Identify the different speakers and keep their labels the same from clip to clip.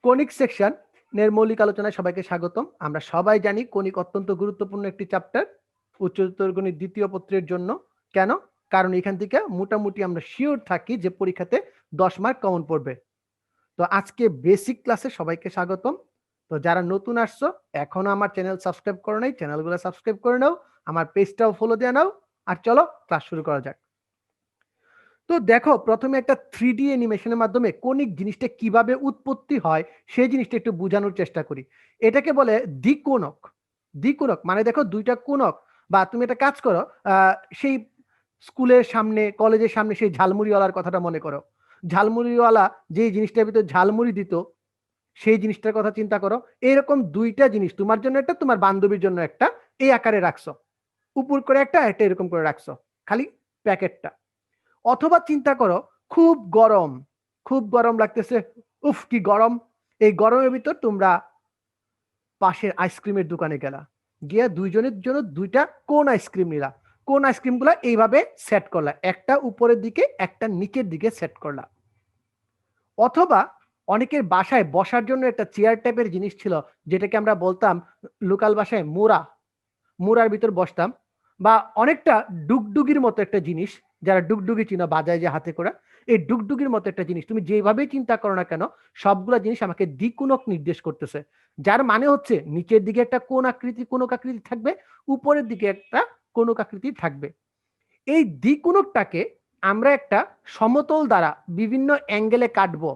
Speaker 1: Conic section এর মৌলিক আলোচনায় সবাইকে স্বাগতম। আমরা সবাই জানি কনিক অত্যন্ত গুরুত্বপূর্ণ একটি চ্যাপ্টার উচ্চতর গণিত দ্বিতীয় পত্রের জন্য। কেন? কারণ এখান থেকে মোটামুটি আমরা শিওর থাকি যে পরীক্ষাতে 10 মার্ক কমন পড়বে। তো আজকে বেসিক ক্লাসে সবাইকে স্বাগতম। তো যারা নতুন আসছো এখনো আমার চ্যানেল সাবস্ক্রাইব করো নাই, চ্যানেলগুলো সাবস্ক্রাইব করে নাও, আমার পেজটাও ফলো দিয়ে নাও। আর চলো ক্লাস শুরু করা যাক। তো দেখো প্রথমে একটা 3D অ্যানিমেশনের মাধ্যমে কনিক জিনিসটা কিভাবে উৎপত্তি হয় সেই জিনিসটা একটু বোঝানোর চেষ্টা করি। এটাকে বলে দ্বিকোণক। দ্বিকোণক মানে দেখো দুইটা কোণক, বা তুমি একটা কাজ করো, সেই স্কুলের সামনে কলেজের সামনে সেই ঝালমুড়িওয়ালার কথাটা মনে করো। ঝালমুড়িওয়ালা যে জিনিসটার ভিতরে ঝালমুড়ি দিত সেই জিনিসটার কথা চিন্তা করো। এরকম দুইটা জিনিস, তোমার জন্য একটা, তোমার বান্ধবীর জন্য একটা, এই আকারে রাখছো, উপর করে একটা একটা এরকম করে রাখছো, খালি প্যাকেটটা। অথবা চিন্তা করো খুব গরম, খুব গরম লাগতেছে, উফ কি গরম। এই গরমের ভিতর তোমরা পাশের আইসক্রিমের দোকানে গেলা, গিয়া দুইজনের জন্য দুইটা কোন আইসক্রিম নিলা। কোন আইসক্রিম গুলা এইভাবে সেট করলা, একটা উপরের দিকে একটা নিচের দিকে সেট করলা। অথবা অনেকের বাসায় বসার জন্য একটা চেয়ার টাইপের জিনিস ছিল, যেটাকে আমরা বলতাম লোকাল ভাষায় মোড়া। মোড়ার ভিতর বসতাম, বা অনেকটা ডুগডুগির মতো একটা জিনিস, যারা ডুগডুগি চিনো বাজায় যে হাতে করে, এই ডুগডুগির মতো একটা জিনিস। তুমি যেভাবেই চিন্তা করো না কেন সবগুলা জিনিস আমাকে দ্বিকোণক নির্দেশ করতেছে, যার মানে হচ্ছে নিচের দিকে একটা কোণক আকৃতি থাকবে, উপরের দিকে একটা কোণক আকৃতি থাকবে। এই দ্বিকোণকটাকে আমরা একটা সমতল দ্বারা বিভিন্ন অ্যাঙ্গেলে কাটবো।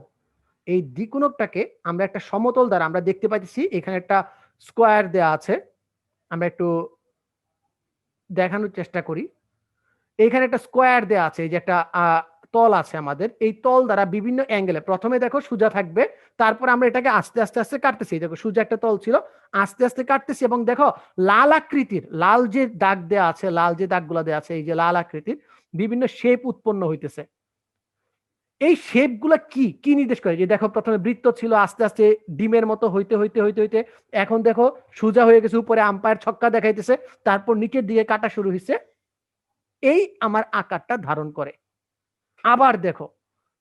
Speaker 1: এই দ্বিকোণকটাকে আমরা একটা সমতল দ্বারা, আমরা দেখতে পাচ্ছি এখানে একটা স্কোয়ার দেয়া আছে, আমরা একটু দেখানোর চেষ্টা করি। এখানে একটা স্কোয়ার দেয়া আছে, এই যে একটা তল আছে আমাদের, এই তল দ্বারা বিভিন্ন অ্যাঙ্গেলে, প্রথমে দেখো সোজা থাকবে, তারপর আমরা এটাকে আস্তে আস্তে আস্তে কাটতেছি। দেখো সোজা একটা তল ছিল, আস্তে আস্তে কাটতেছি, এবং দেখো লাল আকৃতির, লাল যে দাগ দেয়া আছে, লাল যে দাগগুলো দেয়া আছে, এই যে লাল আকৃতির বিভিন্ন শেপ উৎপন্ন হইতেছে। এই শেপ গুলা কি কি নির্দেশ করে? যে দেখো প্রথমে বৃত্ত ছিল, আস্তে আস্তে ডিমের মতো হইতে হইতে হইতে হইতে এখন দেখো সোজা হয়ে গেছে, উপরে আম্পায়ার ছক্কা দেখাইতেছে, তারপর নিচের দিকে কাটা শুরু হয়েছে, এই আমার আকারটা ধারণ করে। আবার দেখো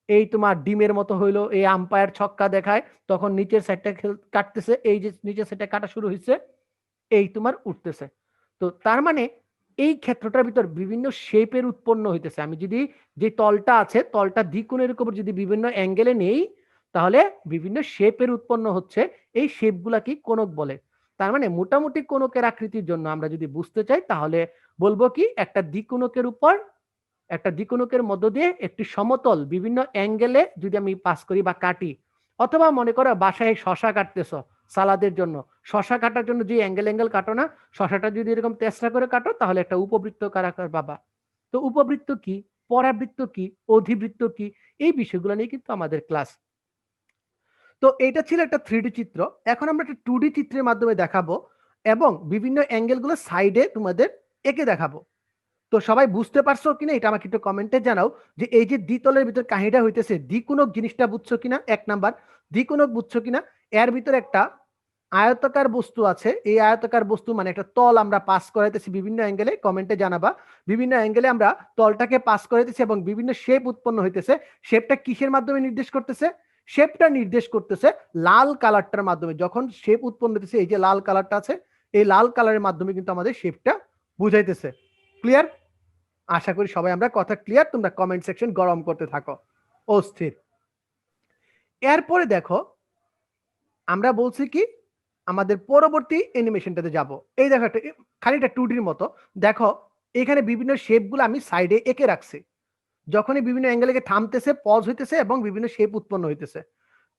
Speaker 1: এই তোমার ডিমের মতো হইলো, এই আম্পায়ার ছক্কা দেখায়, তখন নিচের সাইডটা কাটতেছে, এই যে নিচের সাইডটা কাটা শুরু হয়েছে, এই তোমার উঠতেছে। তো তার মানে এই ক্ষেত্রটার ভিতর বিভিন্ন শেপের উৎপন্ন হইতেছে। আমি যদি যে তলটা আছে, তলটা দ্বিকোণের উপর যদি বিভিন্ন অ্যাঙ্গেলে নেই, তাহলে বিভিন্ন শেপের উৎপন্ন হচ্ছে। এই শেপগুলা কি কোণক বলে। তার মানে মোটামুটি কোণকের আকৃতির জন্য আমরা যদি বুঝতে চাই, তাহলে বলবো কি একটা দ্বিকোণকের উপর, একটা দ্বিকোণকের মধ্য দিয়ে একটি সমতল বিভিন্ন অ্যাঙ্গেলে যদি আমি পাস করি বা কাটি, অথবা মনে করো বাসায় শশা কাটতেছো সালাদের জন্য, শশা কাটার জন্য যে অ্যাঙ্গেল কাটো না, শশাটা যদি এরকম তেসরা করে কাটো, তাহলে একটা উপবৃত্তাকার আকার পাবা। তো উপবৃত্ত কি, পরাবৃত্ত কি, অধিবৃত্ত কি, এই বিষয়গুলো নিয়ে কিন্তু আমাদের ক্লাস। তো এটা ছিল একটা 3D চিত্র। এখন আমরা একটা 2D চিত্রের মাধ্যমে দেখাবো, এবং বিভিন্ন অ্যাঙ্গেলগুলো সাইডে তোমাদের এঁকে দেখাবো। তো সবাই বুঝতে পারছো কিনা এটা আমাকে একটু কমেন্টে জানাও, যে এই যে দ্বিতলের ভিতর কাহিনীটা হইতেছে, দ্বিকোণক জিনিসটা বুঝছো কিনা। 1 নাম্বার, দ্বিকোণক বুঝছো কিনা। এর ভিতর একটা আয়তাকার বস্তু আছে, এই আয়তাকার বস্তু মানে একটা তল আমরা পাস করাইতেছি বিভিন্ন অ্যাঙ্গেলে, কমেন্টে জানাবা। বিভিন্ন অ্যাঙ্গেলে আমরা তলটাকে পাস করাইতেছি এবং বিভিন্ন শেপ উৎপন্ন হইতেছে। শেপটা কিসের মাধ্যমে নির্দেশ করতেছে? শেপটা নির্দেশ করতেছে লাল কালারটার মাধ্যমে। যখন শেপ উৎপন্ন হইতেছে, এই যে লাল কালারটা আছে, এই লাল কালারের মাধ্যমে কিন্তু আমাদের শেপটা বুঝাইতেছে। ক্লিয়ার? আশা করি সবাই আমরা কথা ক্লিয়ার। তোমরা কমেন্ট সেকশন গরম করতে থাকো, অস্থির। এরপরে দেখো আমরা বলছি কি, আমাদের পরবর্তী অ্যানিমেশনটাতে যাব। এই দেখো একটা খানিকটা 2Dর মতো, দেখো এখানে বিভিন্ন শেপগুলো আমি সাইডে এঁকে রাখছি। যখনই বিভিন্ন অ্যাঙ্গেলে থামতেছে, পজ হইতেছে এবং বিভিন্ন শেপ উৎপন্ন হইতেছে।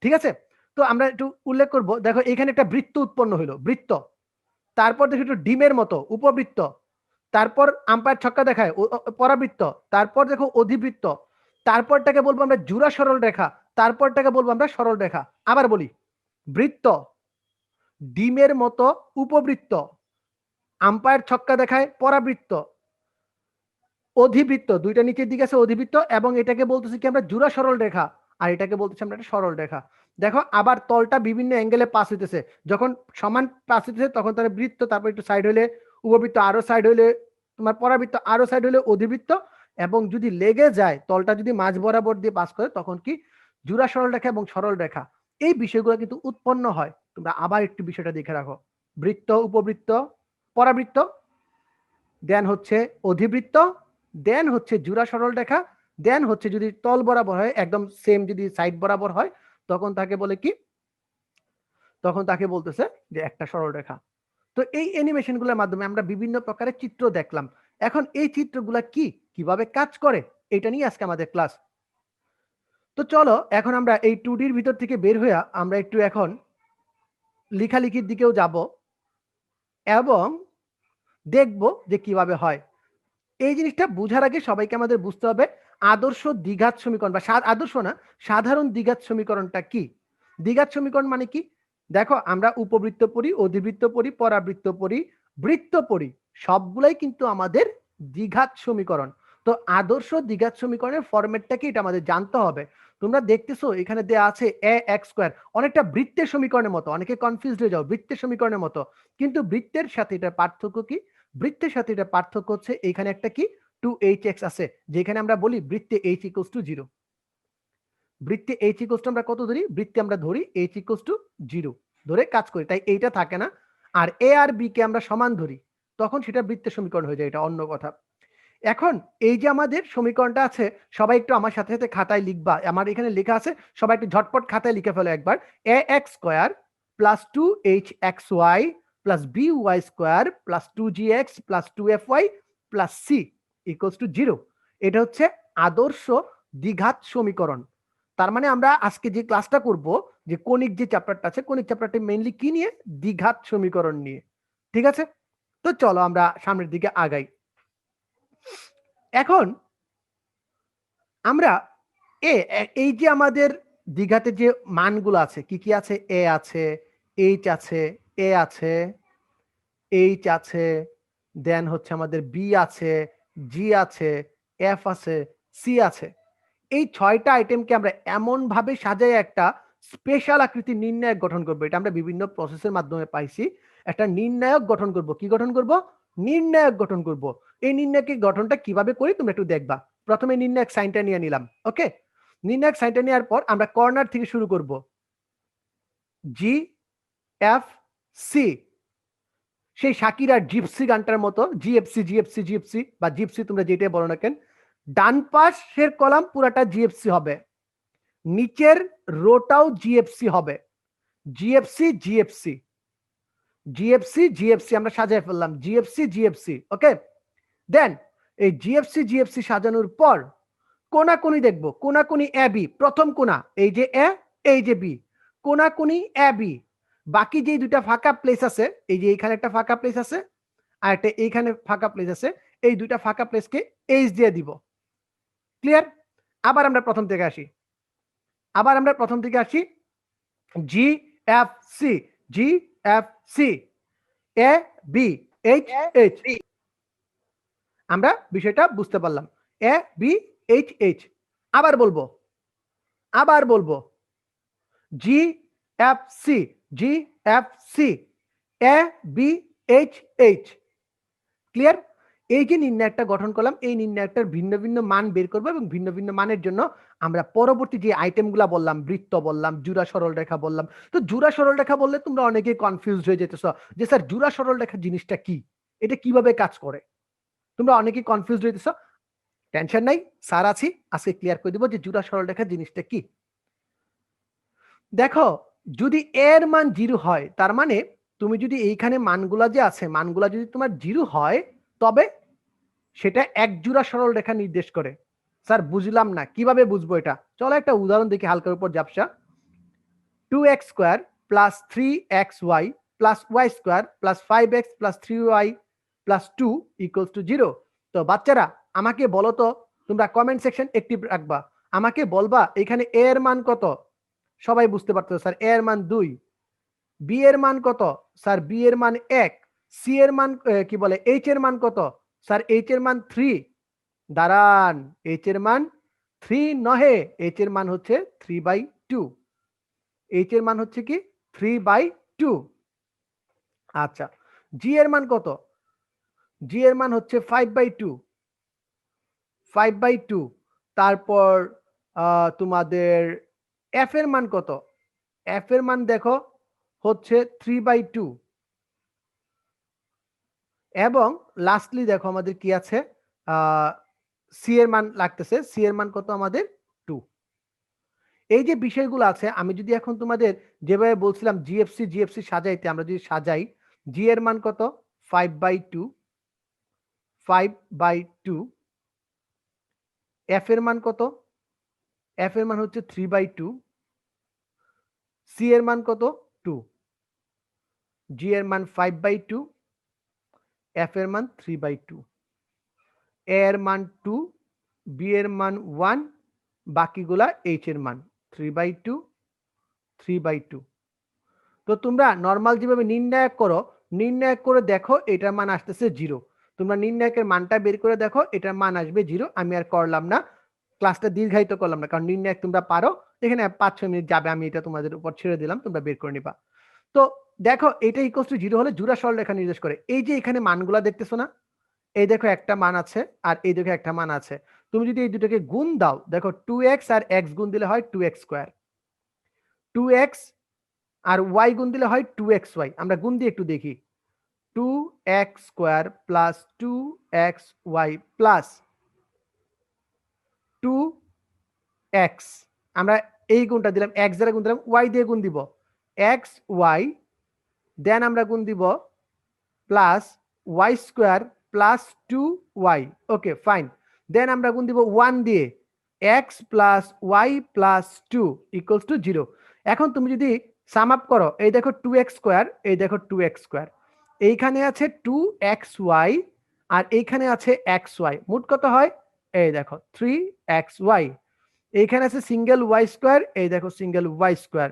Speaker 1: ঠিক আছে? তো আমরা একটু উল্লেখ করব, দেখো এখানে একটা বৃত্ত উৎপন্ন হইলো, বৃত্ত। তারপর দেখো একটু ডিমের মতো, উপবৃত্ত। তারপর আম্পায়ার ছক্কা দেখায়, পরাবৃত্ত। তারপর দেখো অধিবৃত্ত। তারপরটাকে বলবো আমরা জোড়া সরল রেখা। তারপরটাকে বলবো আমরা সরল রেখা। আবার বলি, বৃত্ত, ডিমের মতো উপবৃত্ত, আম্পায়ার ছক্কা দেখায় পরাবৃত্ত, অধিবৃত্ত, দুইটা নিচের দিকে আছে অধিবৃত্ত, এবং এটাকে বলতেছি কি আমরা জোড়া সরল রেখা, আর এটাকে বলতেছি আমরা একটা সরল রেখা। দেখো আবার তলটা বিভিন্ন অ্যাঙ্গেলে পাস হইতেছে, যখন সমান পাস হইতেছে তখন তার বৃত্ত, তারপর একটু সাইড হইলে উপবৃত্ত, আরো সাইড হইলে তোমার পরাবৃত্ত, আরো সাইড হইলে অধিবৃত্ত, এবং যদি লেগে যায় তলটা যদি মাঝ বরাবর দিয়ে পাস করে তখন কি জোড়া সরল রেখা এবং সরল রেখা। এই বিষয়গুলো কিন্তু উৎপন্ন হয়। তোমরা আবার একটু বিষয়টা দেখে রাখো। বৃত্ত, উপবৃত্ত, পরাবৃত্ত, দেন হচ্ছে অধিবৃত্ত, দেন হচ্ছে জোড়া সরল রেখা, দেন হচ্ছে যদি তল বরাবর হয়, একদম সেম যদি সাইড বরাবর হয়, তখন তাকে বলে কি? তখন তাকে বলতেছে যে একটা সরল রেখা। তো এই অ্যানিমেশনগুলোর মাধ্যমে আমরা বিভিন্ন প্রকারের চিত্র দেখলাম। এখন এই চিত্রগুলা কি, কিভাবে কাজ করে, এটা নিয়ে আজকে আমাদের ক্লাস। তো চলো এখন আমরা এই 2D র ভিতর থেকে বের হয়ে আমরা একটু এখন লেখালেখির দিকেও যাব এবং দেখব যে কিভাবে হয়। এই জিনিসটা বোঝার আগে সবাইকে আমাদের বুঝতে হবে আদর্শ দ্বিঘাত সমীকরণ বা আদর্শ না, সাধারণ দ্বিঘাত সমীকরণটা কি। দ্বিঘাত সমীকরণ মানে কি? দেখো আমরা উপবৃত্ত পড়ি, অধিবৃত্ত পড়ি, পরাবৃত্ত পড়ি, বৃত্ত পড়ি, সবগুলাই কিন্তু আমাদের দ্বিঘাত সমীকরণ। তো আদর্শ দ্বিঘাত সমীকরণের ফরম্যাটটা কি এটা আমাদের জানতে হবে। তোমরা দেখতেছো এখানে দেয়া আছে এ এক্স স্কোয়ার, অনেকটা বৃত্তের সমীকরণের মতো, অনেকে কনফিউজড হয়ে যাও বৃত্তের সমীকরণের মতো, কিন্তু বৃত্তের সাথে এটা পার্থক্য কি? বৃত্তের সাথে এটা পার্থক্য হচ্ছে এখানে একটা কি 2hx আছে, যেখানে আমরা বলি বৃত্তে h ইকুয়ালস টু 0। বৃত্তে h ইকুয়ালস টু আমরা কত ধরি? বৃত্তে আমরা ধরি h ইকুয়ালস টু 0 ধরে কাজ করি, তাই এইটা থাকে না। আর a আর b কে আমরা সমান ধরি, তখন সেটা বৃত্তের সমীকরণ হয়ে যায়, এটা অন্য কথা। এখন এই যে আমাদের সমীকরণটা আছে, সবাই একটু আমার সাথে সাথে খাতায় লিখবা, আমার এখানে লেখা আছে, সবাই একটু ঝটপট খাতায় লিখে ফেলো একবার। ax square plus 2hxy plus by square plus 2gx plus 2fy plus c equals to 0। এটা হচ্ছে আদর্শ দ্বিঘাত সমীকরণ। তার মানে আমরা আজকে যে ক্লাসটা করব, যে কণিক যে চ্যাপ্টারটা আছে, কণিক চ্যাপ্টারটা মেইনলি কি নিয়ে? দ্বিঘাত সমীকরণ নিয়ে। ঠিক আছে, তো চলো আমরা সামনের দিকে আগাই। এখন আমরা এই যে আমাদের দ্বিঘাতে যে মানগুলো আছে, কি কি আছে? এ আছে, এইচ আছে, এ আছে, এইচ আছে, দেন হচ্ছে আমাদের বি আছে, জি আছে, এফ আছে, সি আছে। এই 6টা আইটেমকে আমরা এমন ভাবে সাজাই একটা স্পেশাল আকৃতির নির্ণায়ক গঠন করবো। এটা আমরা বিভিন্ন প্রসেসের মাধ্যমে পাইছি। একটা নির্ণায়ক গঠন করব। কি গঠন করব? নির্ণায়ক গঠন করব। এই নির্ণায়কের গঠনটা কিভাবে করি তোমরা একটু দেখবা। প্রথমে নির্ণায়ক সাইনটা নিয়ে নিলাম, ওকে। নির্ণায়ক সাইনটা নেওয়ার পর আমরা কর্নার থেকে শুরু করব। জি এফ সি, সেই শাকির আর জিপসি গানটার মতো, জিএফসি জিএফসি জিএফসি বা জিপসি তোমরা যেটাই বলো না কেন, ডান পাশের কলাম পুরাটা জিএফসি হবে, নিচের রোটাও জিএফসি হবে। জিএফসি জিএফসি জিএফসি জিএফসি আমরা সাজায় ফেললাম, জিএফসি জিএফসি, ওকে। দেন এই জিএফসি জিএফসি সাজানোর পর কোনাকুনি দেখবো, কোনাকুনি এ বি, প্রথম কোনা এই যে এ, এই যে বি, কোনাকুনি এ বি। বাকি যে দুটা ফাঁকা প্লেস আছে, এই যে এইখানে একটা ফাঁকা প্লেস আছে আর একটা এইখানে ফাঁকা প্লেস আছে, এই দুইটা ফাঁকা প্লেসকে এইচ দিয়ে দিব। ক্লিয়ার? আবার আমরা প্রথম থেকে আসি, G F C, G F C, A B, H H. আমরা বিষয়টা বুঝতে পারলাম, এ বি এইচ এইচ। আবার বলবো G F C, G F C, A B H H. Clear? এই যে নির্ণায়কটা গঠন করলাম, এই নির্ণায়কটার ভিন্ন ভিন্ন মান বের করবো এবং ভিন্ন ভিন্ন মানের জন্য আমরা পরবর্তী যে আইটেমগুলা বললাম, বৃত্ত বললাম, জোড়া সরল রেখা বললাম। তো জোড়া সরল রেখা বললে তোমরা অনেকেই কনফিউজ হয়ে যেতেছ যে স্যার জোড়া সরল রেখা জিনিসটা কি, এটা কিভাবে কাজ করে। তোমরা অনেকেই কনফিউজ হইতেছ, টেনশন নাই, স্যার আছি, আজকে ক্লিয়ার করে দিব যে জোড়া সরল রেখা জিনিসটা কি। দেখো, যদি এর মান 0 হয়, তার মানে তুমি যদি এইখানে মানগুলা যে আছে, মানগুলা যদি তোমার 0 হয়, তবে সেটা এক জোড়া সরল রেখা নির্দেশ করে। স্যার বুঝলাম না, কিভাবে বুঝবো এটা? চলো একটা উদাহরণ দেখি হালকার উপর ঝাপসা। 2x square plus 3xy plus y square plus 5x plus 3y plus 2 equals to 0। তো বাচ্চারা আমাকে বলো তো, তোমরা কমেন্ট সেকশন অ্যাক্টিভ রাখবা, আমাকে বলবা এখানে a এর মান কত? সবাই বুঝতে পারতো স্যার a এর মান 2। b এর মান কত? স্যার b এর মান 1। c এর মান কি বলে, h এর মান কত? স্যার h এর মান 3। দাঁড়ান, h এর মান 3 নহে, h এর মান হচ্ছে 3/2। h এর মান হচ্ছে কি 3/2। আচ্ছা, g এর মান কত? g এর মান হচ্ছে 5/2, 5/2। তারপর তোমাদের f এর মান কত? এফ এর মান দেখো হচ্ছে 3/2 এবং লাস্টলি দেখো আমাদের কি আছে, সি এর মান লাগতেছে, সি এর মান কত আমাদের 2। এই যে বিষয়গুলো আছে, আমি যদি এখন তোমাদের যেভাবে বলছিলাম জিএফসি সাজাইতে, আমরা যদি সাজাই, জি এর মান কত 5/2, এফ এর মান কত, এফ এর মান হচ্ছে 3/2, সি এর মান কত 2, জি এর মান 5/2, এফ এর মান 3/2, এ এর মান 2, বি এর মান 1, বাকিগুলা এইচ এর মান 3/2। তো তোমরা নর্মাল যেভাবে নির্ণায়ক করে দেখো এটার মান আসতেছে 0। তোমরা নির্ণায়কের মানটা বের করে দেখো, এটার মান আসবে 0। আমি আর করলাম না, ক্লাসটা দীর্ঘায়িত করলাম না, কারণ নির্ণায়ক তোমরা পারো, এখানে 5-6 মিনিট যাবে, আমি এটা তোমাদের উপর ছেড়ে দিলাম, তোমরা বের করে নিবা। তো দেখো এটা ইকুয়ালস টু 0 হলে জোড়া সরলরেখা নির্দেশ করে। এই যে এখানে মানগুলা দেখতেছো না, এই দেখো একটা মান আছে আর এই দেখো একটা মান আছে। তুমি যদি এই দুটোকে গুণ দাও, দেখো 2x আর x গুণ দিলে হয় 2x স্কয়ার, 2x আর y গুণ দিলে হয় 2xy। আমরা গুণ দিয়ে একটু দেখি, 2x square plus 2xy plus 2x, আমরা এই গুণটা দিলাম, x দ্বারা গুণ দিলাম, y দিয়ে গুণ দিব, xy, দেন আমরা গুণ দিব plus y square plus 2y। Okay fine, then আমরা গুণ দিব 1 দিয়ে, x plus y plus 2 equals to 0। এখন তুমি যদি সাম আপ করো, এই দেখো 2x স্কয়ার, এই দেখো 2x স্কয়ার, এইখানে আছে 2xy আর এইখানে আছে xy, মোট কত হয়, এই দেখো 3xy। এইখানে আছে সিঙ্গেল y স্কয়ার, এই দেখো সিঙ্গেল y স্কয়ার।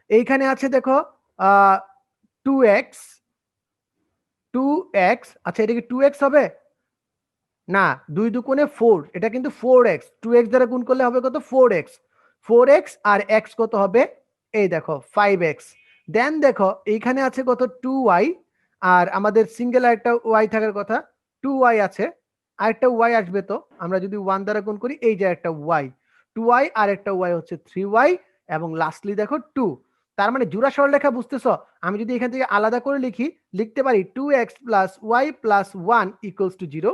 Speaker 1: এইখানে আছে দেখো 2x, আচ্ছা এটা কি 2x হবে না, 2 দুগুণে 4, এটা কিন্তু 4x, 2x দ্বারা গুণ করলে হবে কত 4x আর x কত হবে, এই দেখো 5x। দেন দেখো এইখানে আছে কত 2y, আর আমাদের সিঙ্গেল আরেকটা y থাকার কথা, 2y আছে, আরেকটা y আসবে, তো আমরা যদি 1 দ্বারা গুণ করি, এই যে একটা y, 2y আর একটা y হচ্ছে 3y, এবং লাস্টলি দেখো 2। তার মানে জোড়া সরলরেখা বুঝতেছো, আমি যদি এখান থেকে আলাদা করে লিখতে পারি 2x plus y plus 1 equals to 0,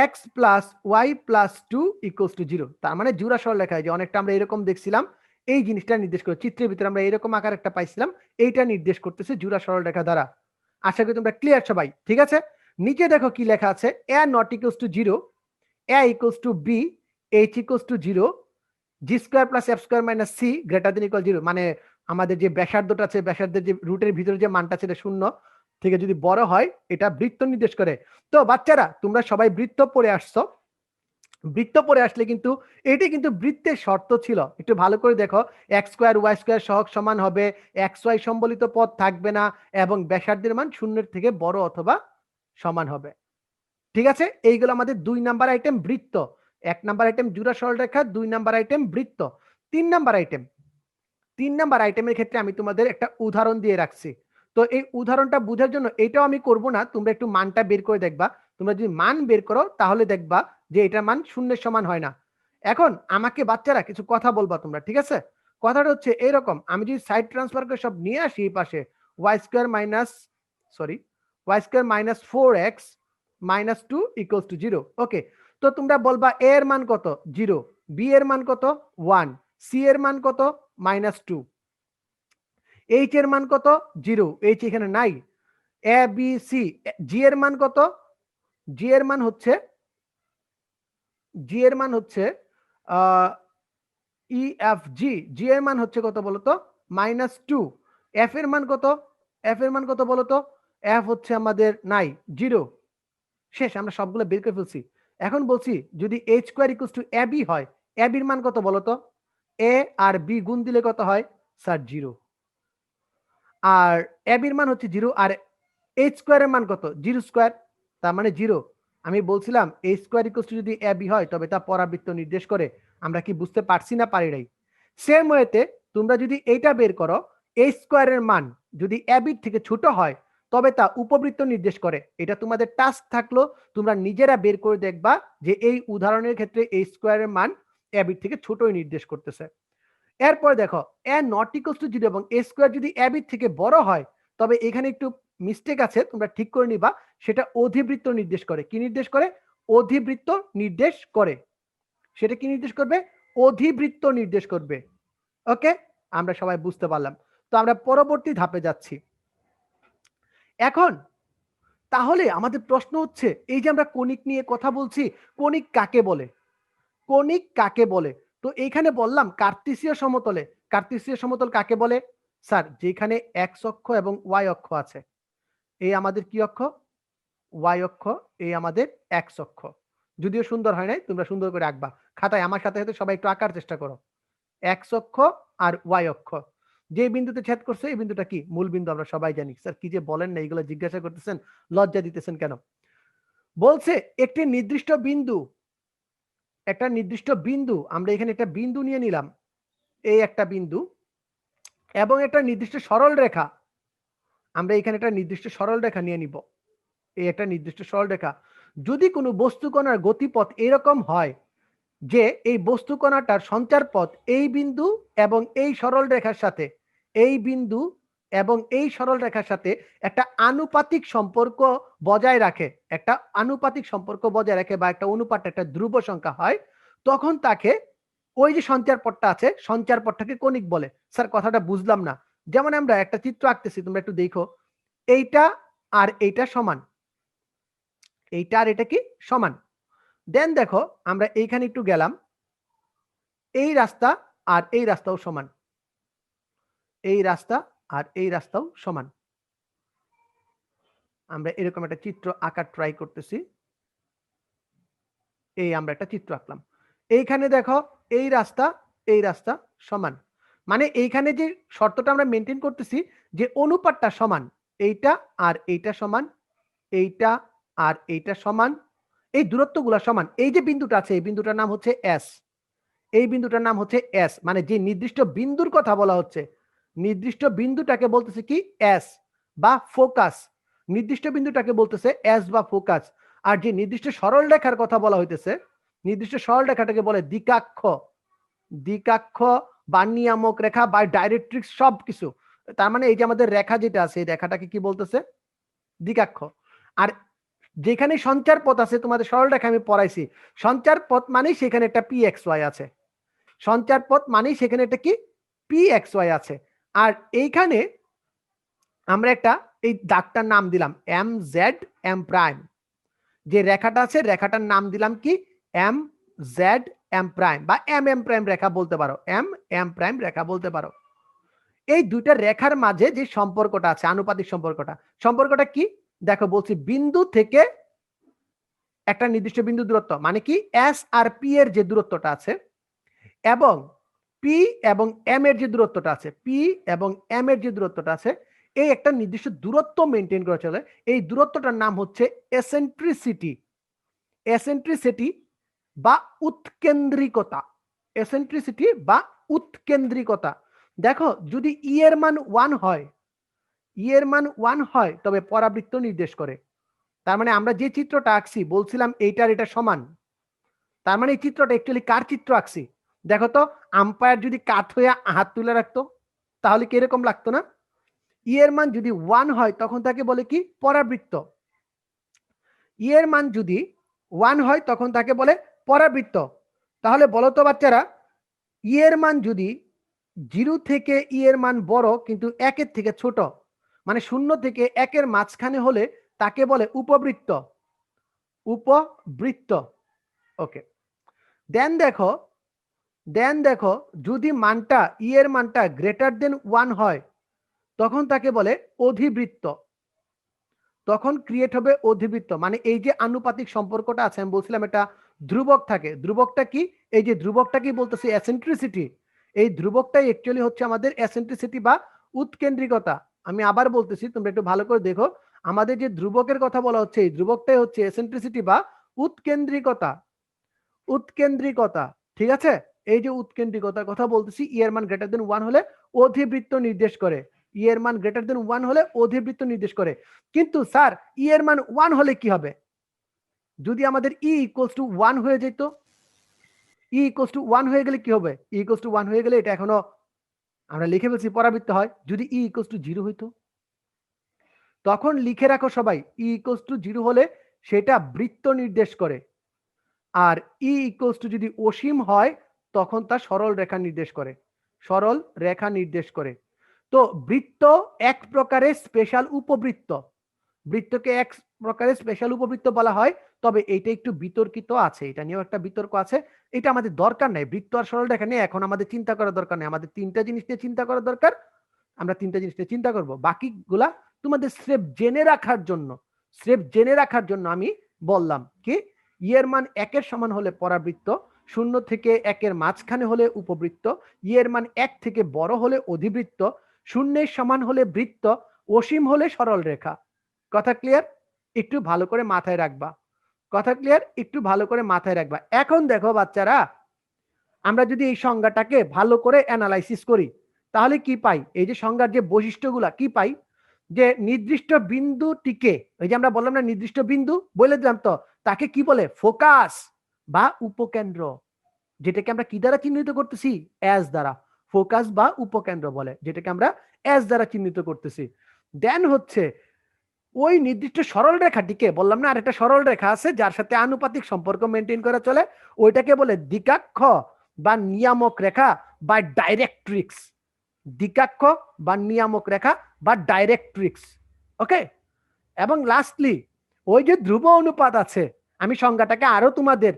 Speaker 1: x plus y plus 2 equals to 0। তার মানে জোড়া সরলরেখা, যে অনেকটা আমরা এরকম দেখছিলাম, এই জিনিসটা নির্দেশ করে, চিত্রের ভিতরে আমরা এরকম আকার একটা পাইছিলাম, এইটা নির্দেশ করতেছে জোড়া সরলরেখা দ্বারা। আশা করি তোমরা ক্লিয়ার সবাই, ঠিক আছে। নিচে দেখো কি লেখা আছে, a not equals to 0, a equals to b, h equals to 0, g square plus f square minus c greater than equal 0। মানে আমাদের যে ব্যাসার্ধটা আছে, ব্যাসার্ধের যে রুটের ভিতরে যে মানটা আছে, এটা 0 থেকে যদি বড় হয়, এটা বৃত্ত নির্দেশ করে। তো বাচ্চারা তোমরা সবাই বৃত্ত পড়ে আসছো, বৃত্ত পড়ে আসলে কিন্তু এটি কিন্তু বৃত্তের শর্ত ছিল, একটু ভালো করে দেখো, এক্স স্কয়ার ওয়াই স্কয়ার সহগ সমান হবে, এক্স ওয়াই সম্বলিত পদ থাকবে না, এবং ব্যাসার্ধের মান 0 থেকে বড় অথবা সমান হবে। ঠিক আছে, এইগুলো আমাদের 2 নাম্বার আইটেম বৃত্ত। 1 নাম্বার আইটেম জোড়া সরলরেখা, 2 নাম্বার আইটেম বৃত্ত। 3 নাম্বার আইটেমের ক্ষেত্রে আমি তোমাদের একটা উদাহরণ দিয়ে রাখছি। তো এই উদাহরণটা বোঝার জন্য এটাও আমি করব না, তোমরা একটু মানটা বের করে দেখবা। তোমরা যদি মান বের করো তাহলে দেখবা যে এটার মান 0-এর সমান হয় না। এখন আমাকে বাচ্চারা কিছু কথা বলবা তোমরা, ঠিক আছে। কথাটা হচ্ছে এরকম, আমি যদি সাইড ট্রান্সফার করে সব নিয়ে আসি এই পাশে, y square minus 4x minus 2 equals to 0। ওকে, তো তোমরা বলবা a এর মান কত 0, b এর মান কত 1, c এর মান কত -2, h এর মান কত 0, h এখানে নাই, a b c, g এর মান কত, g এর মান হচ্ছে ই এফ জি, জি এর মান হচ্ছে কত বলতো -2, f এর মান কত, বলতো, f হচ্ছে আমাদের নাই 0। শেষ, আমরা সবগুলো বের করে ফেলছি। এখন বলছি যদি h square equals to ab হয়, ab এর মান কত বলতো, a আর b গুণ দিলে কত হয় স্যার 0, আর ab এর মান হচ্ছে 0, আর h স্কয়ারের মান কত 0 স্কয়ার, তার মানে 0। আমি বলছিলাম a স্কয়ার ইকুয়ালস টু যদি ab হয় তবে তা পরাবৃত্ত নির্দেশ করে। আমরা কি বুঝতে পারছি না পারি নাই? সেম ওয়েতে তোমরা যদি এইটা বের করো, a স্কয়ারের মান যদি ab এর থেকে ছোট হয় তবে তা উপবৃত্ত নির্দেশ করে। এটা তোমাদের টাস্ক থাকলো, তোমরা নিজেরা বের করে দেখবা যে এই উদাহরণের ক্ষেত্রে a স্কয়ারের মান ab এর থেকে ছোটই নির্দেশ করতেছে। এরপর দেখো এ নট ইকুয়ালস টু 0 এবং এ স্কয়ার যদি এ বি থেকে বড় হয় তবে এখানে একটু মিস্টেক আছে, তোমরা ঠিক করে নিবা। সেটা অধিবৃত্ত নির্দেশ করে। কি নির্দেশ করে? অধিবৃত্ত নির্দেশ করে। সেটা কি নির্দেশ করবে? অধিবৃত্ত নির্দেশ করবে। ওকে, আমরা সবাই বুঝতে পারলাম। তো আমরা পরবর্তী ধাপে যাচ্ছি। এখন তাহলে আমাদের প্রশ্ন হচ্ছে, এই যে আমরা কণিক নিয়ে কথা বলছি, কণিক কাকে বলে? কণিক কাকে বলে? তো এইখানে বললাম কার্তেশীয় সমতলে। কার্তেশীয় সমতল কাকে বলে? স্যার, যেখানে এক্স অক্ষ এবং ওয়াই অক্ষ আছে। এই আমাদের কি অক্ষ? ওয়াই অক্ষ। এই আমাদের এক্স অক্ষ। যদিও সুন্দর হয় নাই, তোমরা সুন্দর করে আঁকবা খাতায়। আমার সাথে সাথে সবাই একটু আঁকার চেষ্টা করো। এক্স অক্ষ আর ওয়াই অক্ষ। যে বিন্দুতে ছেদ করছে এই বিন্দুটা কি? মূল বিন্দু। আমরা সবাই জানি। স্যার কি যে বলেন না, এগুলো জিজ্ঞাসা করতেছেন, লজ্জা দিতেছেন কেন? বলছে একটি নির্দিষ্ট বিন্দু, একটা নির্দিষ্ট বিন্দু, আমরা এখানে একটা বিন্দু নিয়ে নিলাম, এই একটা বিন্দু, এবং একটা নির্দিষ্ট সরল রেখা, আমরা এখানে একটা নির্দিষ্ট সরল রেখা নিয়ে নিব, এই একটা নির্দিষ্ট সরল রেখা। যদি কোনো বস্তুকণার গতিপথ এরকম হয় যে এই বস্তুকণাটার সঞ্চার পথ এই বিন্দু এবং এই সরল রেখার সাথে, এই বিন্দু এবং এই সরল রেখার সাথে একটা আনুপাতিক সম্পর্ক বজায় রাখে, একটা আনুপাতিক সম্পর্ক বজায় রাখে, বা একটা অনুপাত, একটা ধ্রুব সংখ্যা হয়, তখন তাকে ওই যে সঞ্চার পথটা আছে, সঞ্চার পথটাকে কণিক বলে। স্যার কথাটা বুঝলাম না। যেমন আমরা একটা চিত্র আঁকতেছি, তোমরা একটু দেখো, এইটা আর এইটা সমান, এইটা আর এটা কি সমান। দেন দেখো আমরা এইখানে একটু গেলাম, এই রাস্তা আর এই রাস্তাও সমান, এই রাস্তা আর এই রাস্তাও সমান। আমরা এরকম একটা চিত্র আঁকার ট্রাই করতেছি। এই আমরা একটা চিত্র আঁকলাম। এইখানে দেখো এই রাস্তা সমান। মানে এইখানে যে শর্তটা আমরা মেনটেন করতেছি, যে অনুপাতটা সমান, এইটা আর এইটা সমান, এইটা আর এইটা সমান, এই দূরত্বগুলো সমান। এই যে বিন্দুটা আছে, এই বিন্দুটার নাম হচ্ছে এস, এই বিন্দুটার নাম হচ্ছে এস। মানে যে নির্দিষ্ট বিন্দুর কথা বলা হচ্ছে, নির্দিষ্ট বিন্দুটাকে বলতেছে কি? এস বা ফোকাস। নির্দিষ্ট বিন্দুটাকে বলতেছে এস বা ফোকাস। আর যে নির্দিষ্ট সরল রেখার কথা বলা হইতেছে, নির্দিষ্ট সরল রেখাটাকে বলে দিকাক্ষ। দিকাক্ষ বা নিয়ামক রেখা বা ডাইরেক্ট্রিক্স, সবকিছু। তার মানে এই যে আমাদের রেখা যেটা আছে, এই রেখাটাকে কি বলতেছে? দিকাক্ষ। আর যেখানে সঞ্চার পথ আছে, তোমাদের সরল রেখা আমি পড়াইছি, সঞ্চার পথ মানে সেখানে একটা পি এক্স ওয়াই আছে। সঞ্চার পথ মানে সেখানে একটা কি? পি এক্স ওয়াই আছে। আর এইখানে আমরা একটা এই দাগটার নাম দিলাম এম জেড এম প্রাইম। যে রেখাটা আছে, রেখাটার নাম দিলাম কি? এম জেড এম প্রাইম, বা এম এম প্রাইম রেখা বলতে পারো, এম এম প্রাইম রেখা বলতে পারো। এই দুইটা রেখার মাঝে যে সম্পর্কটা আছে, আনুপাতিক সম্পর্কটা, সম্পর্কটা কি? দেখো বলছি, বিন্দু থেকে একটা নির্দিষ্ট বিন্দু দূরত্ব, মানে কি? এস আর পি এর যে দূরত্বটা আছে, এবং পি এবং এম এর যে দূরত্বটা আছে, পি এবং এম এর যে দূরত্বটা আছে, এই একটা নির্দিষ্ট দূরত্ব মেনটেন করে চলে। এই দূরত্বটার নাম হচ্ছে এসেন্ট্রিসিটি। এসেন্ট্রিসিটি বা উৎকেন্দ্রিকতা। এসেন্ট্রিসিটি বা উৎকেন্দ্রিকতা। দেখো যদি ই এর মান 1 হয়, ই এর মান 1 হয় তবে পরাবৃত্ত নির্দেশ করে। তার মানে আমরা যে চিত্রটা আঁকছি, বলছিলাম এইটার এটা সমান, তার মানে এই চিত্রটা অ্যাকচুয়ালি কার চিত্র আঁকছি? দেখো তো, আম্পায়ার যদি কাত হয়ে হাত তুলে রাখতো তাহলে কিরকম লাগতো না? ই এর মান যদি 1 হয় তখন তাকে বলে কি? পরাবৃত্ত। ই এর মান যদি 1 হয় তখন তাকে বলে পরাবৃত্ত। তাহলে বলো তো বাচ্চারা, ই এর মান যদি 0 থেকে ই এর মান বড় কিন্তু 1 এর থেকে ছোট, মানে 0 থেকে 1 এর মাঝখানে হলে তাকে বলে উপবৃত্ত। উপবৃত্ত। ওকে। দেন দেখো, যদি মানটা ই এর মানটা গ্রেটার দেন 1 হয় তখন তাকে বলে অধিবৃত্ত। তখন ক্রিয়েট হবে অধিবৃত্ত। মানে এই যে আনুপাতিক সম্পর্কটা আছে, আমি বলছিলাম এটা ধ্রুবক থাকে। ধ্রুবকটা কি? এই যে ধ্রুবকটা কি বলতেছে? এসেন্ট্রিসিটি। এই ধ্রুবকটাই অ্যাকচুয়ালি হচ্ছে আমাদের এসেন্ট্রিসিটি বা উৎকেন্দ্রিকতা। আমি আবার বলতেছি, তোমরা একটু ভালো করে দেখো, আমাদের যে ধ্রুবকের কথা বলা হচ্ছে, এই ধ্রুবকটাই হচ্ছে এসেন্ট্রিসিটি বা উৎকেন্দ্রিকতা। উৎকেন্দ্রিকতা, ঠিক আছে? এই যে উৎকেন্দ্রিকতার কথা বলতেছি, ই এর মান গ্রেটার দেন 1 হলে অধিবৃত্ত নির্দেশ করে। ই এর মান গ্রেটার দেন 1 হলে অধিবৃত্ত নির্দেশ করে। কিন্তু স্যার ই এর মান 1 হলে কি হবে? যদি আমাদের ই ইকুয়ালস টু 1 হয়ে যেত, ই ইকুয়ালস টু 1 হয়ে গেলে কি হবে? ই ইকুয়ালস টু 1 হয়ে গেলে এটা এখনো আমরা লিখে ফেলছি পরাবৃত্ত হয়। যদি ই ইকুয়ালস টু 0 হইতো, তখন লিখে রাখো সবাই, ই ইকুয়ালস টু 0 হলে সেটা বৃত্ত নির্দেশ করে, আর ই ইকুয়ালস টু যদি অসীম হয় তখন তা সরল রেখা নির্দেশ করে, সরল রেখা নির্দেশ করে। তো বৃত্ত এক প্রকারের স্পেশাল উপবৃত্ত, বৃত্তকে এক প্রকারের স্পেশাল উপবৃত্ত বলা হয়। তবে এটা একটু বিতর্কিত আছে, এটা নিয়েও একটা বিতর্ক আছে। এটা আমাদের দরকার নাই, বৃত্ত আর সরল রেখা নিয়ে এখন আমাদের চিন্তা করার দরকার নেই, আমাদের তিনটা জিনিস নিয়ে চিন্তা করার দরকার। আমরা তিনটা জিনিস নিয়ে চিন্তা করব, বাকিগুলা তোমাদের স্রেফ জেনে রাখার জন্য, স্রেফ জেনে রাখার জন্য আমি বললাম কি, ইয়ের মান 1 সমান হলে পরাবৃত্ত, 0 থেকে 1 মাঝখানে হলে উপবৃত্ত, ইয়ের মান 1 থেকে বড় হলে অধিবৃত্ত, 0 সমান হলে বৃত্ত, অসীম হলে সরল রেখা। কথা ক্লিয়ার? একটু ভালো করে মাথায় রাখবা, কথা ক্লিয়ার? একটু ভালো করে মাথায় রাখবা। এখন দেখো বাচ্চারা, আমরা যদি এই সংজ্ঞাটাকে ভালো করে অ্যানালাইসিস করি তাহলে কি পাই? এই যে সংজ্ঞার যে বৈশিষ্ট্যগুলা কি পাই, যে নির্দিষ্ট বিন্দুটিকে, ওই যে আমরা বললাম না নির্দিষ্ট বিন্দু বলে দিলাম, তো তাকে কি বলে? ফোকাস বা উপকেন্দ্র, যেটাকে আমরা কি দ্বারা চিহ্নিত করতেছি? এস দ্বারা। ফোকাস বা উপকেন্দ্র বলে, যেটাকে আমরা এস দ্বারা চিহ্নিত করতেছি। দেন হচ্ছে ওই নির্দিষ্ট সরল রেখাটিকে, বললাম না আরেকটা সরল রেখা আছে যার সাথে আনুপাতিক সম্পর্ক মেনটেন করে চলে, ওইটাকে বলে দ্বিকাক্ষ বা নিয়ামক রেখা বা ডাইরেক্ট্রিক্স। দ্বিকাক্ষ বা নিয়ামক রেখা বা ডাইরেক্ট্রিক্স। ওকে। এবং লাস্টলি ওই যে ধ্রুব অনুপাত আছে, আমি সংজ্ঞাটাকে আরো তোমাদের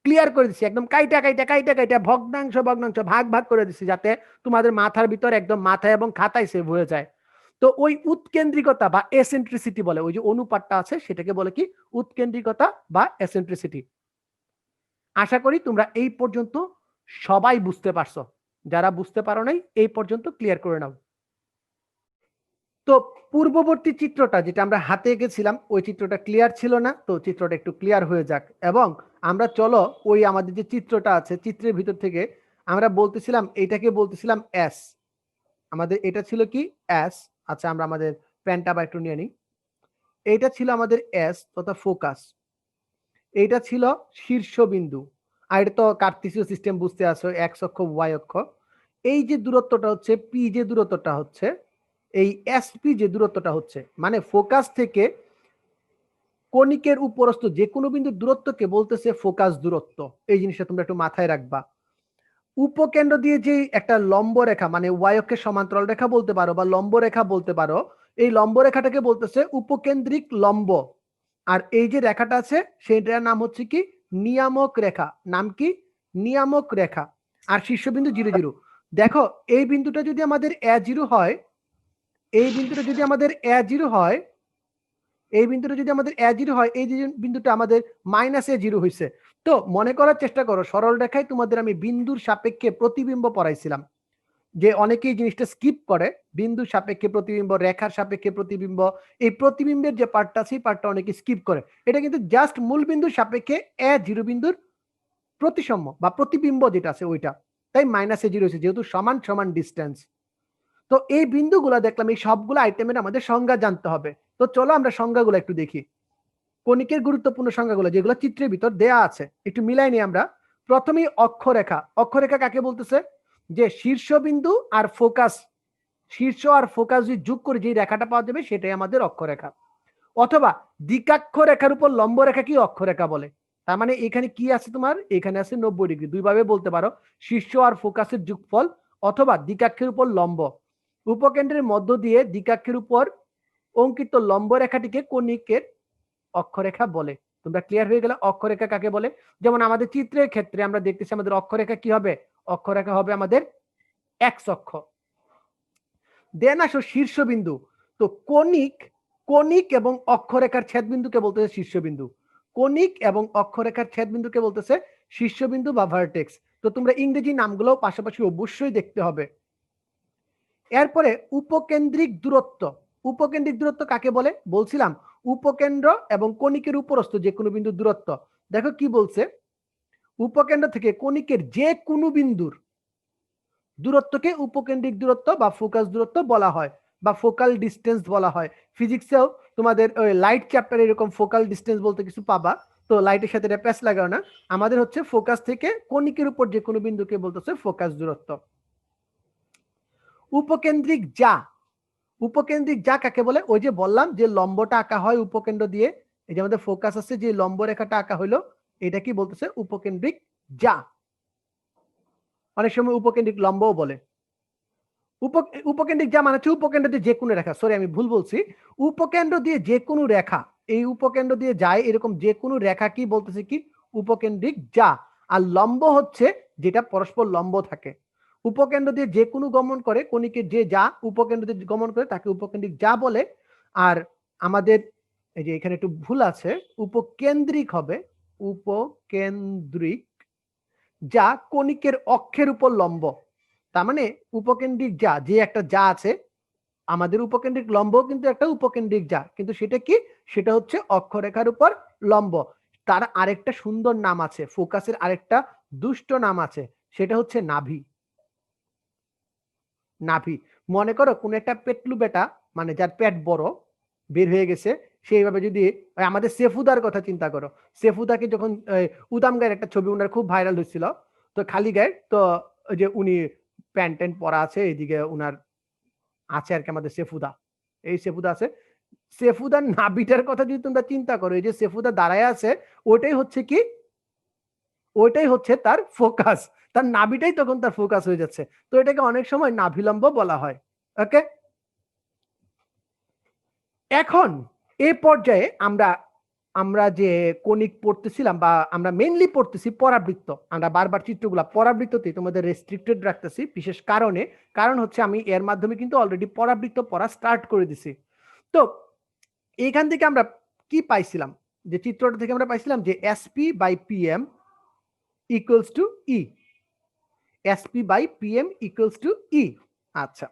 Speaker 1: ক্লিয়ার করে দিচ্ছি, একদম কাইটা কাইটা কাইটা কাইটা ভগ্নাংশ ভগ্নাংশ ভাগ ভাগ করে দিচ্ছি, যাতে তোমাদের মাথার ভিতর একদম মাথায় এবং খাতায় সেভ হয়ে যায়। তো ওই উৎকেন্দ্রিকতা বা এসেন্ট্রিসিটি বলে, ওই যে অনুপাতটা আছে সেটাকে বলে কি? উৎকেন্দ্রিকতা বা এসেন্ট্রিসিটি। আশা করি তোমরা এই পর্যন্ত সবাই বুঝতে পারছো, যারা বুঝতে পারো নাই এই পর্যন্ত ক্লিয়ার করে নাও। তো পূর্ববর্তী চিত্রটা যেটা আমরা হাতে এঁকেছিলাম ওই চিত্রটা ক্লিয়ার ছিল না, তো চিত্রটা একটু ক্লিয়ার হয়ে যাক। এবং আমরা চলো ওই আমাদের যে চিত্রটা আছে চিত্রের ভিতর থেকে আমরা বলতেছিলাম, এইটাকে বলতেছিলাম এস, আমাদের এটা ছিল কি? এস। আচ্ছা আমরা আমাদের পেনটা বা একটু নিয়ে নিই। এইটা ছিল আমাদের এস তথা ফোকাস, এইটা ছিল শীর্ষবিন্দু, আর এটা তো কার্তেসীয় সিস্টেম বুঝতে আসো, এক্স অক্ষ ওয়াই অক্ষ। এই যে দূরত্বটা হচ্ছে পি, যে দূরত্বটা হচ্ছে এই এসপি, যে দূরত্বটা হচ্ছে মানে ফোকাস থেকে কণিকের উপরস্থ যে কোনো বিন্দুর দূরত্বকে বলতেছে ফোকাস দূরত্ব। এই জিনিসটা তোমরা একটু মাথায় রাখবা। উপকেন্দ্র দিয়ে যে একটা লম্ব রেখা মানে ওয়াই অক্ষের সমান্তরাল রেখা বলতে পারো বা লম্ব রেখা বলতে পারো, এই লম্ব রেখাটাকে বলতেছে উপকেন্দ্রিক লম্ব। আর এই যে রেখাটা আছে সেইটার নাম হচ্ছে কি? নিয়ামক রেখা। নাম কি? নিয়ামক রেখা। আর শীর্ষবিন্দু 0 0। দেখো এই বিন্দুটা যদি আমাদের A0 হয়, এই বিন্দুটা যদি আমাদের A0 হয়, এই বিন্দুটা যদি আমাদের A0 হয়, এই বিন্দুটা আমাদের -A0 হয়েছে। তো মনে করার চেষ্টা করো, সরল রেখায় তোমাদের আমি বিন্দুর সাপেক্ষে প্রতিবিম্ব পড়াইছিলাম, যে অনেকেই জিনিসটা স্কিপ করে, বিন্দুর সাপেক্ষে প্রতিবিম্ব, রেখার সাপেক্ষে প্রতিবিম্ব, এই প্রতিবিম্বের যে পার্টটা আছে এই পার্টটা অনেকে স্কিপ করে। এটা কিন্তু জাস্ট মূল বিন্দুর সাপেক্ষে A0 বিন্দুর প্রতিসম বা প্রতিবিম্ব যেটা আছে ওইটা, তাই -A0 হয়েছে, যেহেতু সমান সমান ডিস্টেন্স। তো এই বিন্দুগুলো দেখলাম, এই সবগুলো আইটেমের আমাদের সংজ্ঞা জানতে হবে। তো চলো আমরা সংজ্ঞাগুলো একটু দেখি, কণিকের গুরুত্বপূর্ণ সংজ্ঞাগুলো যেগুলো চিত্রের ভিতর দেয়া আছে একটু মিলাই নিই আমরা। প্রথমেই অক্ষরেখা। অক্ষরেখা কাকে বলতেছে? যে শীর্ষবিন্দু আর ফোকাস, শীর্ষ আর ফোকাস যদি যোগ করে যে রেখাটা পাওয়া যাবে সেটাই আমাদের অক্ষরেখা। অথবা দ্বিকাক্ষ রেখার উপর লম্ব রেখা কি অক্ষরেখা বলে। তার মানে এখানে কি আছে তোমার? এখানে আছে 90 ডিগ্রি। দুইভাবে বলতে পারো, শীর্ষ আর ফোকাসের যোগফল অথবা দ্বিকাক্ষের উপর লম্ব। উপকেন্দ্রের মধ্য দিয়ে দ্বিকাক্ষের উপর অঙ্কিত লম্ব রেখাটিকে কণিকের অক্ষরেখা বলে। তোমরা ক্লিয়ার হয়ে গেলে অক্ষরেখা কাকে বলে? যেমন আমাদের চিত্রের ক্ষেত্রে আমরা দেখতেছি আমাদের অক্ষরেখা কি হবে? অক্ষরেখা হবে আমাদের এক্স অক্ষ। দেন আসো শীর্ষবিন্দু। তো কণিক, কণিক এবং অক্ষরেখার ছেদবিন্দুকে বলতেছে শীর্ষবিন্দু। কণিক এবং অক্ষরেখার ছেদবিন্দুকে বলতেছে শীর্ষবিন্দু বা ভার্টেক্স। তো তোমরা ইংরেজি নামগুলো পাশাপাশি অবশ্যই দেখতে হবে। এরপরে উপকেন্দ্রিক দূরত্ব। উপকেন্দ্রিক দূরত্ব কাকে বলে? বলছিলাম উপকেন্দ্র এবং কণিকের উপরস্থ যে কোনো বিন্দুর দূরত্ব। দেখো কি বলছে, উপকেন্দ্র থেকে কণিকের যে কোনো বিন্দুর দূরত্বকে উপকেন্দ্রিক দূরত্ব বা ফোকাস দূরত্ব বলা হয় বা ফোকাল ডিস্টেন্স বলা হয়। ফিজিক্সেও তোমাদের ওই লাইট চ্যাপ্টারে এরকম ফোকাল ডিস্টেন্স বলতে কিছু পাবা, তো লাইটের সাথে এটা প্যাচ লাগাও না, আমাদের হচ্ছে ফোকাস থেকে কণিকের উপর যে কোনো বিন্দুকে বলতেছে ফোকাস দূরত্ব। উপকেন্দ্রিক যা, উপকেন্দ্রিক যা কাকে বলে? ওই যে বললাম যে লম্বটা আঁকা হয় উপকেন্দ্র দিয়ে, এই যে আমাদের ফোকাস আছে যে লম্ব রেখাটা আঁকা হলো, এটা কি বলতেছে? উপকেন্দ্রিক যা। অনেক সময় উপকেন্দ্রিক লম্বও বলে। উপকেন্দ্রিক যা মানে হচ্ছে উপকেন্দ্র দিয়ে যে কোনো রেখা, সরি আমি ভুল বলছি, উপকেন্দ্র দিয়ে যে কোনো রেখা, এই উপকেন্দ্র দিয়ে যায় এরকম যে কোনো রেখা কি বলতেছে? কি? উপকেন্দ্রিক যা। আর লম্ব হচ্ছে যেটা পরস্পর লম্ব থাকে। উপকেন্দ্র দিয়ে যে কোনো গমন করে কণিকের যে যা উপকেন্দ্র দিয়ে গমন করে তাকে উপকেন্দ্রিক যা বলে। আর আমাদের এই যে এখানে একটু ভুল আছে, উপকেন্দ্রিক হবে উপকেন্দ্রিক যা কণিকের অক্ষের উপর লম্ব। তার মানে উপকেন্দ্রিক যা, যে একটা যা আছে, আমাদের উপকেন্দ্রিক লম্বও কিন্তু একটা উপকেন্দ্রিক যা, কিন্তু সেটা কি? সেটা হচ্ছে অক্ষরেখার উপর লম্ব। তার আরেকটা সুন্দর নাম আছে, ফোকাসের আরেকটা দুষ্ট নাম আছে, সেটা হচ্ছে নাভি। নাভি। মনে করো কোন একটা পেটলু বেটা, মানে যার পেট বড় বের হয়ে গেছে, সেইভাবে যদি আমাদের সেফুদার কথা চিন্তা করো, সেফুদাকে যখন উদাম গায়ের একটা ছবি উনার খুব ভাইরাল হয়েছিল, তো খালি গায়ে, তো ওই যে উনি প্যান্ট ট্যান্ট পরা আছে, এদিকে উনার আছে আর কি আমাদের সেফুদা, এই সেফুদা আছে, সেফুদার নাভিটার কথা যদি তোমরা চিন্তা করো, এই যে সেফুদা দাঁড়ায় আছে, ওইটাই হচ্ছে কি? ওইটাই হচ্ছে তার ফোকাস, তার নাভিটাই তখন তার ফোকাস হয়ে যাচ্ছে। তো এটাকে অনেক সময় নাভিলম্ব বলা হয়। ওকে, এখন এই পর্যায়ে আমরা আমরা যে কণিক পড়তেছিলাম বা আমরা মেইনলি পড়তেছি পরাবৃত্ত, আমরা বারবার চিত্রগুলা পরাবৃত্ততে তোমাদের রেস্ট্রিক্টেড রাখতেছি বিশেষ কারণে, কারণ হচ্ছে আমি এর মাধ্যমে কিন্তু অলরেডি পরাবৃত্ত পড়া স্টার্ট করে দিছি। তো এইখান থেকে আমরা কি পাইছিলাম? যে চিত্রটা থেকে আমরা পাইছিলাম যে SP by PM equals to E, SP by PM equals to E. আচ্ছা,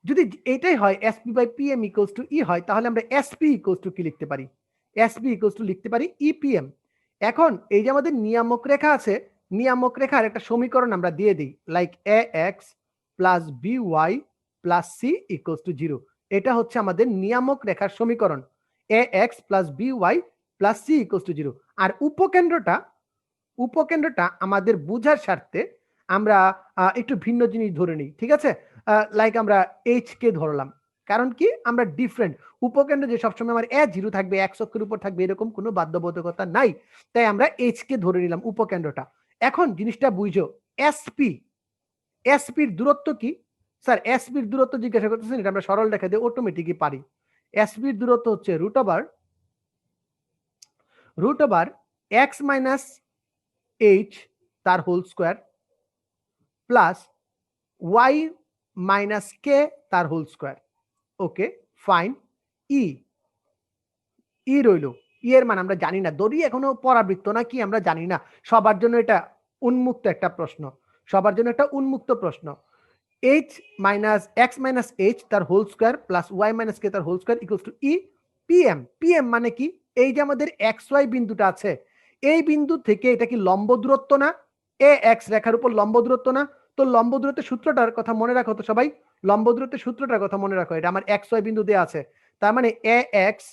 Speaker 1: যদি এটাই হয় SP by PM equals to E হয়, তাহলে আমরা এসপি ইকুয়ালস টু কি লিখতে পারি? এসপি ইকুয়ালস টু লিখতে পারি ইপিএম। এখন এই যে আমাদের নিয়ামক রেখা আছে, নিয়ামক রেখার একটা সমীকরণ আমরা দিয়ে দিই, like a x plus b y plus c equals to 0। এটা হচ্ছে আমাদের নিয়ামক রেখার সমীকরণ, a x plus b y plus c equals to 0। আর উপকেন্দ্রটা, উপকেন্দ্রটা আমাদের বোঝার স্বার্থে আমরা একটু ভিন্ন জিনিস ধরে নিই, ঠিক আছে? লাইক আমরা এইচ কে ধরলাম, কারণ কি? আমরা ডিফারেন্ট। উপকেন্দ্র যে সবসময় আমার এ জিরো থাকবে, এক্স অক্ষের উপর থাকবে এরকম কোনো বাধ্যবাধকতা নাই, তাই আমরা এইচ কে ধরে নিলাম উপকেন্দ্রটা। এখন জিনিসটা বুঝো, এসপি, এসপির দূরত্ব কি? স্যার এসপির দূরত্ব জিজ্ঞাসা করতেছেন, এটা আমরা সরল রেখা দিয়ে অটোমেটিকই পারি। এসপির দূরত্ব হচ্ছে root over x minus h তার whole square plus Y minus k তার whole square. Okay fine. E, E রইল, ই এর মান আমরা জানি না, দড়ি এখনো পরাবৃত্ত না কি আমরা জানি না, সবার জন্য এটা উন্মুক্ত একটা প্রশ্ন, সবার জন্য একটা উন্মুক্ত প্রশ্ন। H minus x minus h তার whole square plus Y minus k তার whole square equals to e PM. PM মানে কি? এই যে আমাদের এক্স ওয়াই বিন্দুটা আছে, এই বিন্দু থেকে এটা কি লম্ব দূরত্ব না? এ এক্স রেখার উপর লম্ব দূরত্ব না? তো লম্ব দূরত্বের সূত্রটার কথা মনে রাখো তো সবাই, লম্ব দূরত্বের সূত্রটার কথা মনে রাখো, এটা আমার এক্স ওয়াই বিন্দু দেওয়া আছে, তার মানে a x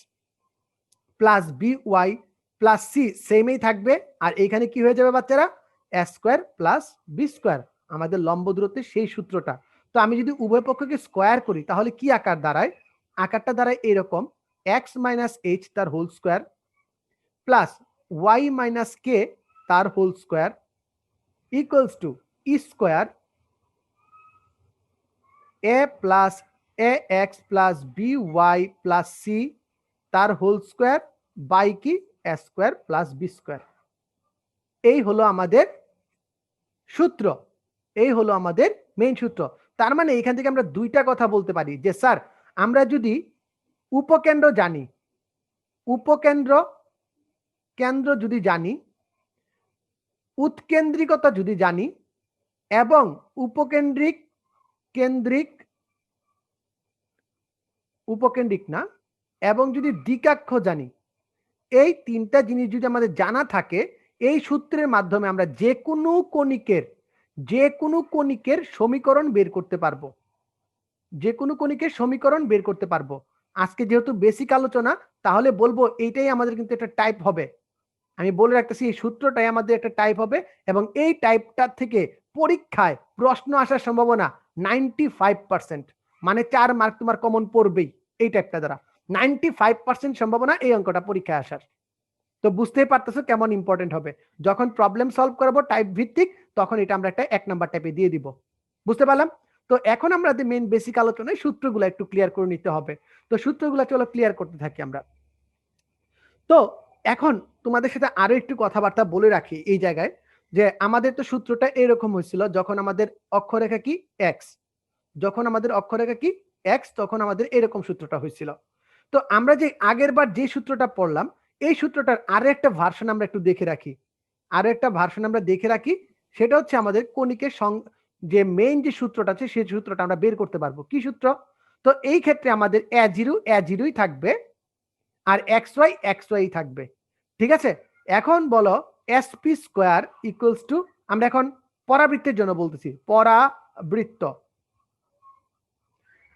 Speaker 1: plus b y plus c সেমই থাকবে, আর এইখানে কি হয়ে যাবে বাচ্চারা? A square plus b square, আমাদের লম্ব দূরত্বের সেই সূত্রটা। তো আমি যদি উভয় পক্ষকে স্কোয়ার করি তাহলে কি আকার দাঁড়ায়? আকারটা দাঁড়ায় এরকম, এক্স মাইনাস এইচ তার whole square plus Y minus k তার whole square equals to e square a plus a x plus b y plus c তার হোল স্কোয়ার বাই কি a square plus b square. এই হলো আমাদের সূত্র, এই হলো আমাদের মেইন সূত্র। তার মানে এখান থেকে আমরা দুইটা কথা বলতে পারি যে স্যার আমরা যদি উপকেন্দ্র জানি, উপকেন্দ্র কেন্দ্র যদি জানি, উৎকেন্দ্রিকতা যদি জানি এবং উপকেন্দ্রিক কেন্দ্রিক উপকেন্দ্রিক না এবং যদি দ্বিকাক্ষ জানি, এই তিনটা জিনিস যদি আমাদের জানা থাকে, এই সূত্রের মাধ্যমে আমরা যে কোনো কণিকের সমীকরণ বের করতে পারবো, যে কোনো কণিকের সমীকরণ বের করতে পারবো। আজকে যেহেতু বেসিক আলোচনা, তাহলে বলবো এইটাই আমাদের কিন্তু একটা টাইপ হবে, আমি বলে রাখতেছি এই সূত্রটাই আমাদের একটা টাইপ হবে এবং এই টাইপটা থেকে পরীক্ষায় প্রশ্ন আসার সম্ভাবনা 95%, মানে 4 মার্ক তোমার কমন পড়বেই এই টাইপটা দ্বারা। 95% সম্ভাবনা এই অঙ্কটা পরীক্ষায় আসার। তো বুঝতেই পারতেছো কেমন ইম্পর্টেন্ট হবে। যখন প্রবলেম সলভ করবো টাইপ ভিত্তিক, তখন এটা আমরা একটা 1 নাম্বার টাইপে দিয়ে দিব। বুঝতে পারলাম? তো এখন আমরা মেইন বেসিক আলোচনায় সূত্রগুলো একটু ক্লিয়ার করে নিতে হবে। তো সূত্রগুলো চলো ক্লিয়ার করতে থাকি আমরা। তো এখন তোমাদের সাথে আরো একটু কথাবার্তা বলে রাখি এই জায়গায়, যে আমাদের তো সূত্রটা এরকম হয়েছিল, যখন আমাদের অক্ষরেখা কি এক্স, যখন আমাদের অক্ষরেখা কি এক্স, তখন আমাদের এরকম সূত্রটা হয়েছিল। তো আমরা যে আগের বার যে সূত্রটা পড়লাম, এই সূত্রটার আরো একটা ভার্সন আমরা একটু দেখে রাখি, আরো একটা ভার্সন আমরা দেখে রাখি। সেটা হচ্ছে আমাদের কণিকের যে মেইন যে সূত্রটা আছে সেই সূত্রটা আমরা বের করতে পারবো। কি সূত্র? তো এই ক্ষেত্রে আমাদের এ জিরোই থাকবে, আর এক্স ওয়াই থাকবে। ঠিক আছে, এখন বলো এসপি স্কোয়ার ইকুয়ালস টু, আমরা এখন পরাবৃত্তের জন্য বলতেছি, পরাবৃত্ত।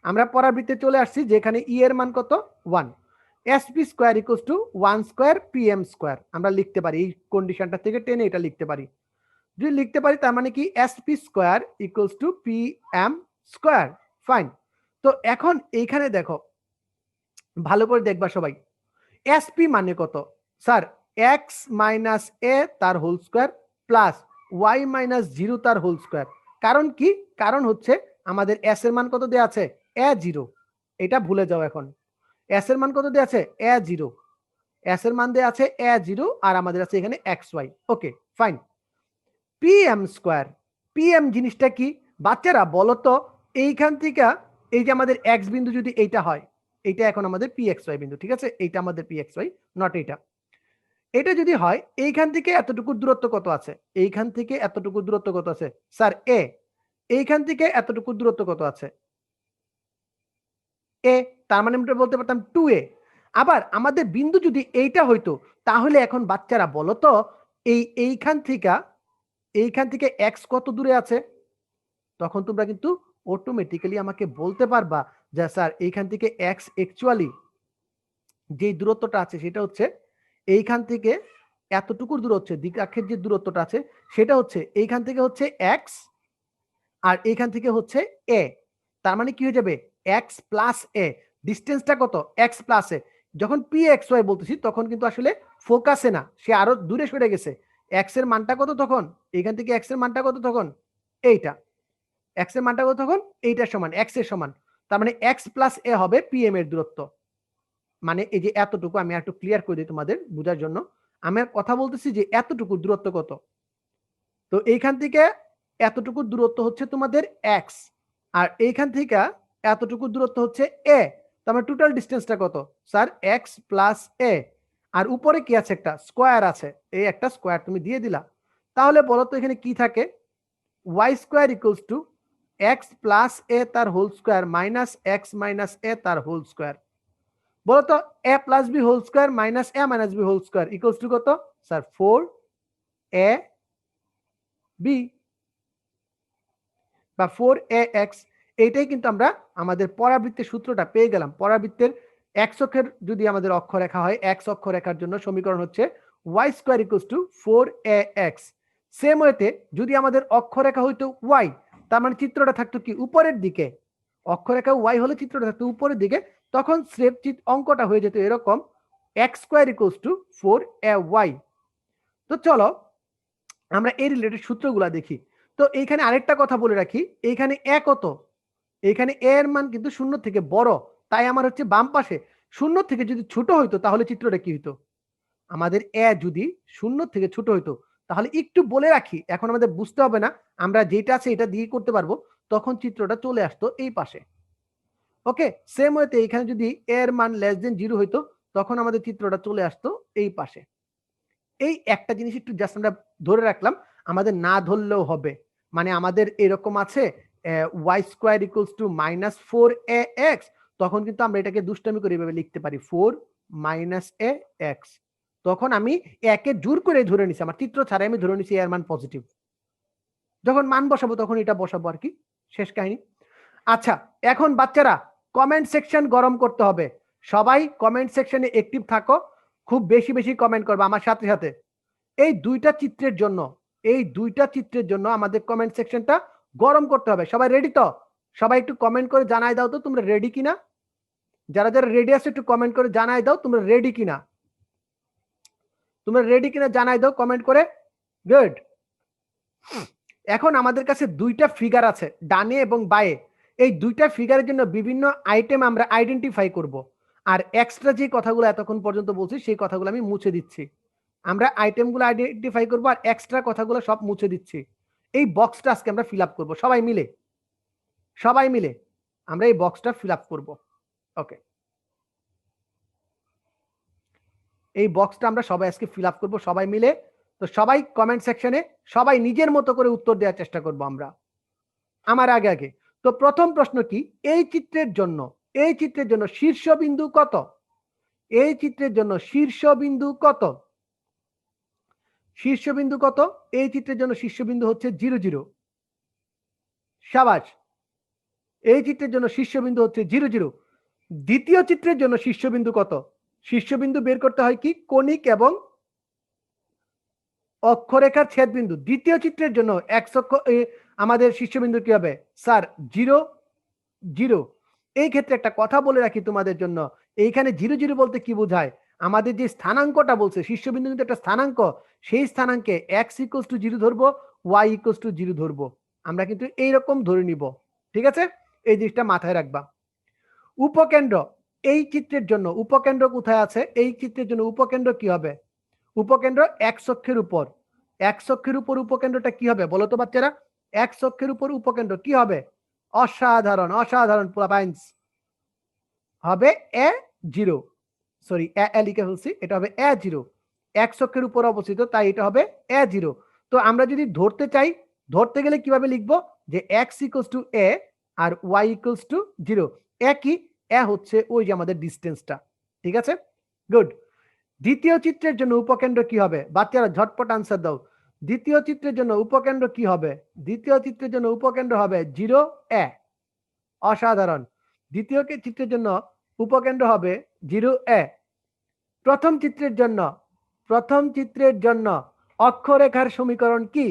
Speaker 1: আমরা পরাবৃত্তে চলে আসছি, যেখানে ই এর মান কত 1, SP square equals two 1 square PM square. আমরা লিখতে পারি এই কন্ডিশনটা থেকে টেনে এটা লিখতে পারি। যদি লিখতে পারি তার মানে কি SP square equals two PM square. Fine. তো এখন এইখানে দেখো, ভালো করে দেখবা সবাই, এসপি মানে কত? স্যার এক্স মাইনাস এ তার whole square plus Y minus 0 তার হোল স্কোয়ার। কারণ কি? কারণ হচ্ছে আমাদের এস এর মান কত দেওয়া আছে? এ 0। এটা ভুলে যাও এখন। এস এর মান কত দেওয়া আছে? এ 0। এস এর মান দেওয়া আছে এ 0, আর আমাদের আছে এখানে X Y. Okay fine. PM square, PM জিনিসটা কি বাচ্চারা বলো তো? এইখান থেকে এই যে আমাদের এক্স বিন্দু যদি এইটা হয়, এইটা এখন আমাদের পি এক্স ওয়াই বিন্দু, ঠিক আছে? এইটা আমাদের পি এক্স ওয়াই, নট এইটা। এটা যদি হয়, এইখান থেকে এতটুকু দূরত্ব কত আছে? এইখান থেকে এতটুকু দূরত্ব কত আছে? স্যার এ। এইখান থেকে এতটুকু দূরত্ব কত আছে? এ। তার মানে আমরা বলতে পারতাম 2a। আবার আমাদের বিন্দু যদি এইটা হইতো, তাহলে এখন বাচ্চারা বলো তো এইখান থেকে এক্স কত দূরে আছে? তখন তোমরা কিন্তু অটোমেটিক্যালি আমাকে বলতে পারবা যে স্যার এইখান থেকে এক্স অ্যাকচুয়ালি যে দূরত্বটা আছে সেটা হচ্ছে এইখান থেকে এতটুকুর দূর হচ্ছে, দ্বিকাক্ষের যে দূরত্বটা আছে সেটা হচ্ছে এইখান থেকে হচ্ছে এক্স, আর এইখান থেকে হচ্ছে এ। তার মানে কি হয়ে যাবে? এক্স প্লাস এ। ডিস্টেন্সটা কত? এক্স প্লাস এ। যখন পি এক্স ওয়াই বলতেছি তখন কিন্তু আসলে ফোকাসে না, সে আরো দূরে সরে গেছে। এক্স এর মানটা কত তখন? এইখান থেকে এক্স এর মানটা কত তখন? এইটা। এক্স এর মানটা কত তখন? এইটার সমান, এক্স এর সমান। তার মানে এক্স প্লাস এ হবে পিএম এর দূরত্ব। মানে এই যে এতটুকু, আমি একটু ক্লিয়ার করে দিই তোমাদের বোঝার জন্য। আমি কথা বলতেছি যে এতটুকু দূরত্ব কত। তো এইখান থেকে এতটুকু দূরত্ব হচ্ছে তোমাদের এক্স, আর এইখান থেকে এতটুকু দূরত্ব হচ্ছে এ। তার মানে টোটাল ডিস্টেন্সটা কত? স্যার এক্স প্লাস এ, আর উপরে কি আছে? একটা স্কোয়ার আছে, এই একটা স্কোয়ার তুমি দিয়ে দিলা। তাহলে বলো তো এখানে কি থাকে? Y square equals to x plus a তার whole square minus x minus এ তার হোল স্কোয়ার। বলো তো a plus b whole square minus a minus b whole square equals to কত? স্যার 4a বি বা 4ax। এইটাই কিন্তু আমরা আমাদের পরাবৃত্তের সূত্রটা পেয়ে গেলাম। পরাবৃত্তের এক্স অক্ষের যদি আমাদের অক্ষরেখা হয়, এক্স অক্ষরেখার জন্য সমীকরণ হচ্ছে Y square equals to 4ax। Same ওয়েতে যদি আমাদের অক্ষরেখা হইতো ওয়াই, তার মানে চিত্রটা থাকতো কি উপরের দিকে। অক্ষরেখা ওয়াই হলে চিত্রটা থাকতো উপরের দিকে, তখন স্রেফ অঙ্কটা হয়ে যেত এরকম, x square equals two 4ay। তো চলো আমরা এই রিলেটেড সূত্রগুলা দেখি। তো এইখানে আরেকটা কথা বলে রাখি, এইখানে এ কত? এইখানে এ এর মান কিন্তু 0 থেকে বড়, তাই আমার হচ্ছে বাম পাশে। 0 থেকে যদি ছোট হইতো তাহলে চিত্রটা কি হইতো? আমাদের এ যদি 0 থেকে ছোট হইতো, তাহলে একটু বলে রাখি, এখন আমাদের বুঝতে হবে না, আমরা যেটা আছে এটা দিয়ে করতে পারবো, তখন চিত্রটা চলে আসতো এই পাশে। ওকে, সেম ওয়েতে এখানে যদি এ এর মান লেস দেন 0 হইতো, তখন আমাদের চিত্রটা চলে আসতো এই পাশে। এই একটা জিনিস একটু জাস্ট আমরা ধরে রাখলাম, আমাদের না ধরলেও হবে। মানে আমাদের এরকম আছে Y square equals to minus 4ax, তখন কিন্তু আমরা এটাকে দুষ্টামি করে এভাবে লিখতে পারি 4 মাইনাস এ এক্স। তখন আমি একে জোর করে ধরে নিছি, আমার চিত্র ছাড়াই আমি ধরে নিছি এর মান পজিটিভ। যখন মান বসাবো তখন এটা বসাবো আর কি, শেষ কাহিনী। আচ্ছা, এখন বাচ্চারা কমেন্ট সেকশন গরম করতে হবে। সবাই কমেন্ট সেকশনে অ্যাক্টিভ থাকো, খুব বেশি বেশি কমেন্ট করবে আমার সাথে সাথে। এই দুইটা চিত্রের জন্য আমাদের কমেন্ট সেকশনটা গরম করতে হবে। সবাই রেডি তো? সবাই একটু কমেন্ট করে জানাই দাও তো তোমরা রেডি কিনা। যারা যারা রেডি আছো একটু কমেন্ট করে জানাই দাও তোমরা রেডি কিনা। তোমরা রেডি কিনা জানাই দাও কমেন্ট করে। গুড। এখন আমাদের কাছে দুইটা ফিগার আছে, ডানে এবং বায়ে। এই দুইটা ফিগারের জন্য বিভিন্ন আইটেম আমরা আইডেন্টিফাই করব। আর এক্সট্রা যে কথাগুলো এতক্ষণ পর্যন্ত বলছি সেই কথাগুলো আমি মুছে দিচ্ছি। আমরা আইটেমগুলো আইডেন্টিফাই করব আর এক্সট্রা কথাগুলো সব মুছে দিচ্ছি। এই বক্সটা আজকে আমরা ফিল আপ করবো সবাই মিলে আমরা এই বক্সটা ফিল আপ করবো। ওকে, এই বক্সটা আমরা সবাই আজকে ফিল আপ করবো সবাই মিলে। তো সবাই কমেন্ট সেকশনে সবাই নিজের মতো করে উত্তর দেওয়ার চেষ্টা করব আমরা। আমার আগে তো প্রথম প্রশ্ন কি, এই চিত্রের জন্য শীর্ষবিন্দু কত? এই চিত্রের জন্য শীর্ষবিন্দু কত? শীর্ষবিন্দু কত? এই চিত্রের জন্য শীর্ষবিন্দু হচ্ছে 0 0। শাবাশ। এই চিত্রের জন্য শীর্ষবিন্দু হচ্ছে 0 0। দ্বিতীয় চিত্রের জন্য শীর্ষবিন্দু কত? শীর্ষবিন্দু বের করতে হয় কি, কনিক এবং অক্ষরেখার ছেদবিন্দু। দ্বিতীয় চিত্রের জন্য আমাদের শীর্ষবিন্দু কি হবে স্যার? 0 0। এই ক্ষেত্রে একটা কথা বলে রাখি তোমাদের জন্য, এইখানে 0 0 বলতে কি বোঝায়? আমাদের যে স্থানাঙ্কটা বলছে, শীর্ষবিন্দু কিন্তু একটা স্থানাঙ্ক, সেই স্থানাঙ্কে x = 0 ধরবো, y = 0 ধরবো। আমরা কিন্তু এইরকম ধরে নিব, ঠিক আছে? এই জিনিসটা মাথায় রাখবা। উপকেন্দ্র, এই চিত্রের জন্য উপকেন্দ্র কোথায় আছে? এই চিত্রের জন্য উপকেন্দ্র কি হবে? উপকেন্দ্র x অক্ষের উপর। x অক্ষের উপর উপকেন্দ্রটা কি হবে বলো তো বাচ্চারা? x অক্ষের উপর উপকেন্দ্র কি হবে? অসাধারণ পোলাপাইন্স হবে a0। সরি, এ লিখে ফেলছি, এটা হবে a0। x অক্ষের উপর অবস্থিত, তাই এটা হবে a0। তো আমরা যদি ধরতে চাই, ধরতে গেলে কিভাবে লিখবো? যে x = a আর y = 0। একই, এ হচ্ছে ওই যে আমাদের ডিসটেন্সটা, ঠিক আছে? গুড। দ্বিতীয় চিত্রের জন্য উপকেন্দ্র কি হবে? বাচ্চারা ঝটপট আনসার দাও। দ্বিতীয় চিত্রের জন্য উপকেন্দ্র কি হবে? দ্বিতীয় চিত্রের জন্য উপকেন্দ্র হবে 0 a। অসাধারণ। দ্বিতীয় চিত্রের জন্য উপকেন্দ্র হবে 0 a। প্রথম চিত্রের জন্য অক্ষরেখার সমীকরণ কি?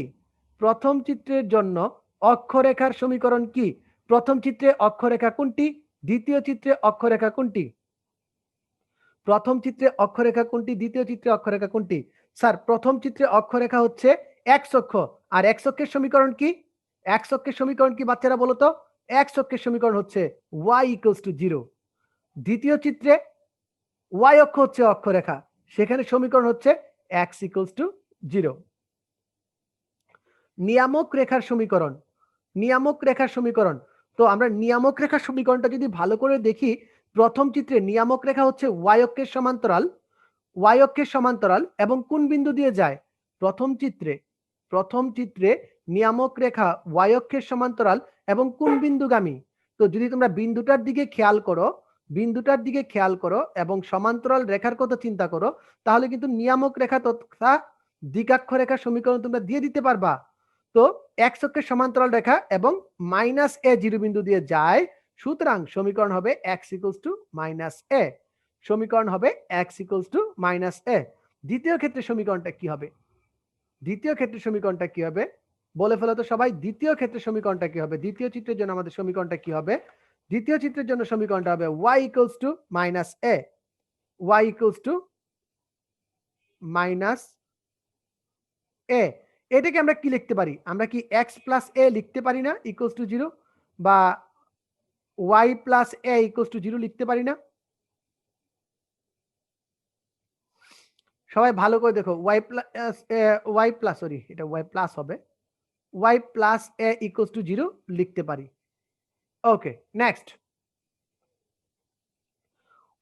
Speaker 1: প্রথম চিত্রের জন্য অক্ষরেখার সমীকরণ কি? প্রথম চিত্রে অক্ষরেখা কোনটি? দ্বিতীয় চিত্রে অক্ষরেখা কোনটি? প্রথম চিত্রে অক্ষরেখা কোনটি? দ্বিতীয় চিত্রে অক্ষরেখা কোনটি? স্যার, প্রথম চিত্রে অক্ষরেখা হচ্ছে x অক্ষ। আর x অক্ষের সমীকরণ কি? x অক্ষের সমীকরণ কি বাচ্চারা বলো তো? x অক্ষের সমীকরণ হচ্ছে y = 0। দ্বিতীয় চিত্রে y অক্ষ হচ্ছে অক্ষরেখা, সেখানে সমীকরণ হচ্ছে x = 0। নিয়ামক রেখার সমীকরণ, তো আমরা নিয়ামক রেখার সমীকরণটা যদি ভালো করে দেখি, প্রথম চিত্রে নিয়ামক রেখা হচ্ছে y অক্ষের সমান্তরাল এবং কোন বিন্দু দিয়ে যায়? প্রথম চিত্রে নিয়ামক রেখা y অক্ষের সমান্তরাল এবং কোন বিন্দুগামী? তো যদি তোমরা বিন্দুটার দিকে খেয়াল করো এবং সমান্তরাল রেখার কথা চিন্তা করো, তাহলে কিন্তু নিয়ামক রেখা তথা দ্বিগাক্ষ রেখার সমীকরণ তোমরা দিয়ে দিতে পারবা। তো x অক্ষের সমান্তরাল রেখা এবং -a0 বিন্দু দিয়ে যায়, সুতরাং সমীকরণ হবে x = -a। সমীকরণ হবে x = -a। দ্বিতীয় ক্ষেত্রে সমীকরণটা কি হবে? বলে ফেলো তো সবাই, দ্বিতীয় ক্ষেত্রে সমীকরণটা কি হবে? দ্বিতীয় চিত্রের জন্য আমাদের সমীকরণটা কি হবে? দ্বিতীয় চিত্রের জন্য সমীকরণটা হবে y = -a। y = -a। এটাকে আমরা কি লিখতে পারি? আমরা কি x + a লিখতে পারি না = 0, বা y + a = 0 লিখতে পারি না? সবাই ভালো করে দেখো, y প্লাস সরি, এটা y প্লাস হবে, y + a = 0 লিখতে পারি। ওকে, নেক্সট।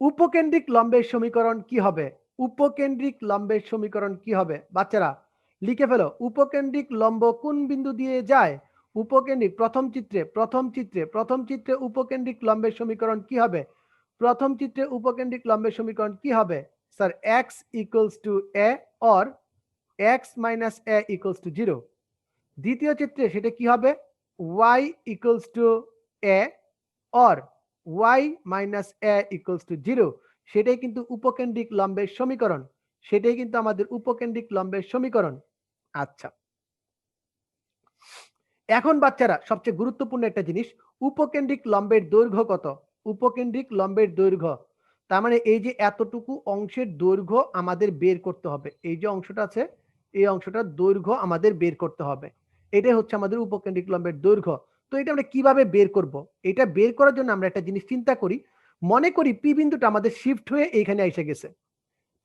Speaker 1: উপকেন্দ্রিক লম্বের সমীকরণ কি হবে? উপকেন্দ্রিক লম্বের সমীকরণ কি হবে? বাচ্চারা লিখে ফেলো। উপকেন্দ্রিক লম্ব কোন বিন্দু দিয়ে যায়? প্রথম চিত্রে উপকেন্দ্রিক লম্বের সমীকরণ কি হবে? প্রথম চিত্রে উপকেন্দ্রিক লম্বের সমীকরণ কি হবে? Sir, x = a or x - a = 0। দ্বিতীয় চিত্রে সেটা কি হবে? y = a or y - a = 0। সেটাই কিন্তু উপকেন্দ্রিক লম্বের সমীকরণ। সেটাই কিন্তু আমাদের উপকেন্দ্রিক লম্বের সমীকরণ। আচ্ছা, এখন বাচ্চারা সবচেয়ে গুরুত্বপূর্ণ একটা জিনিস, উপকেন্দ্রিক লম্বের দৈর্ঘ্য কত? উপকেন্দ্রিক লম্বের দৈর্ঘ্য, তার মানে এই যে এতটুকু অংশের দৈর্ঘ্য আমাদের বের করতে হবে। এই যে অংশটা আছে, এই অংশটার দৈর্ঘ্য আমাদের বের করতে হবে। এটাই হচ্ছে আমাদের উপকেন্দ্রিক লম্বের দৈর্ঘ্য। তো এটা আমরা কিভাবে বের করব? এটা বের করার জন্য আমরা একটা জিনিস চিন্তা করি। মনে করি পি বিন্দুটা আমাদের শিফট হয়ে এইখানে এসে গেছে।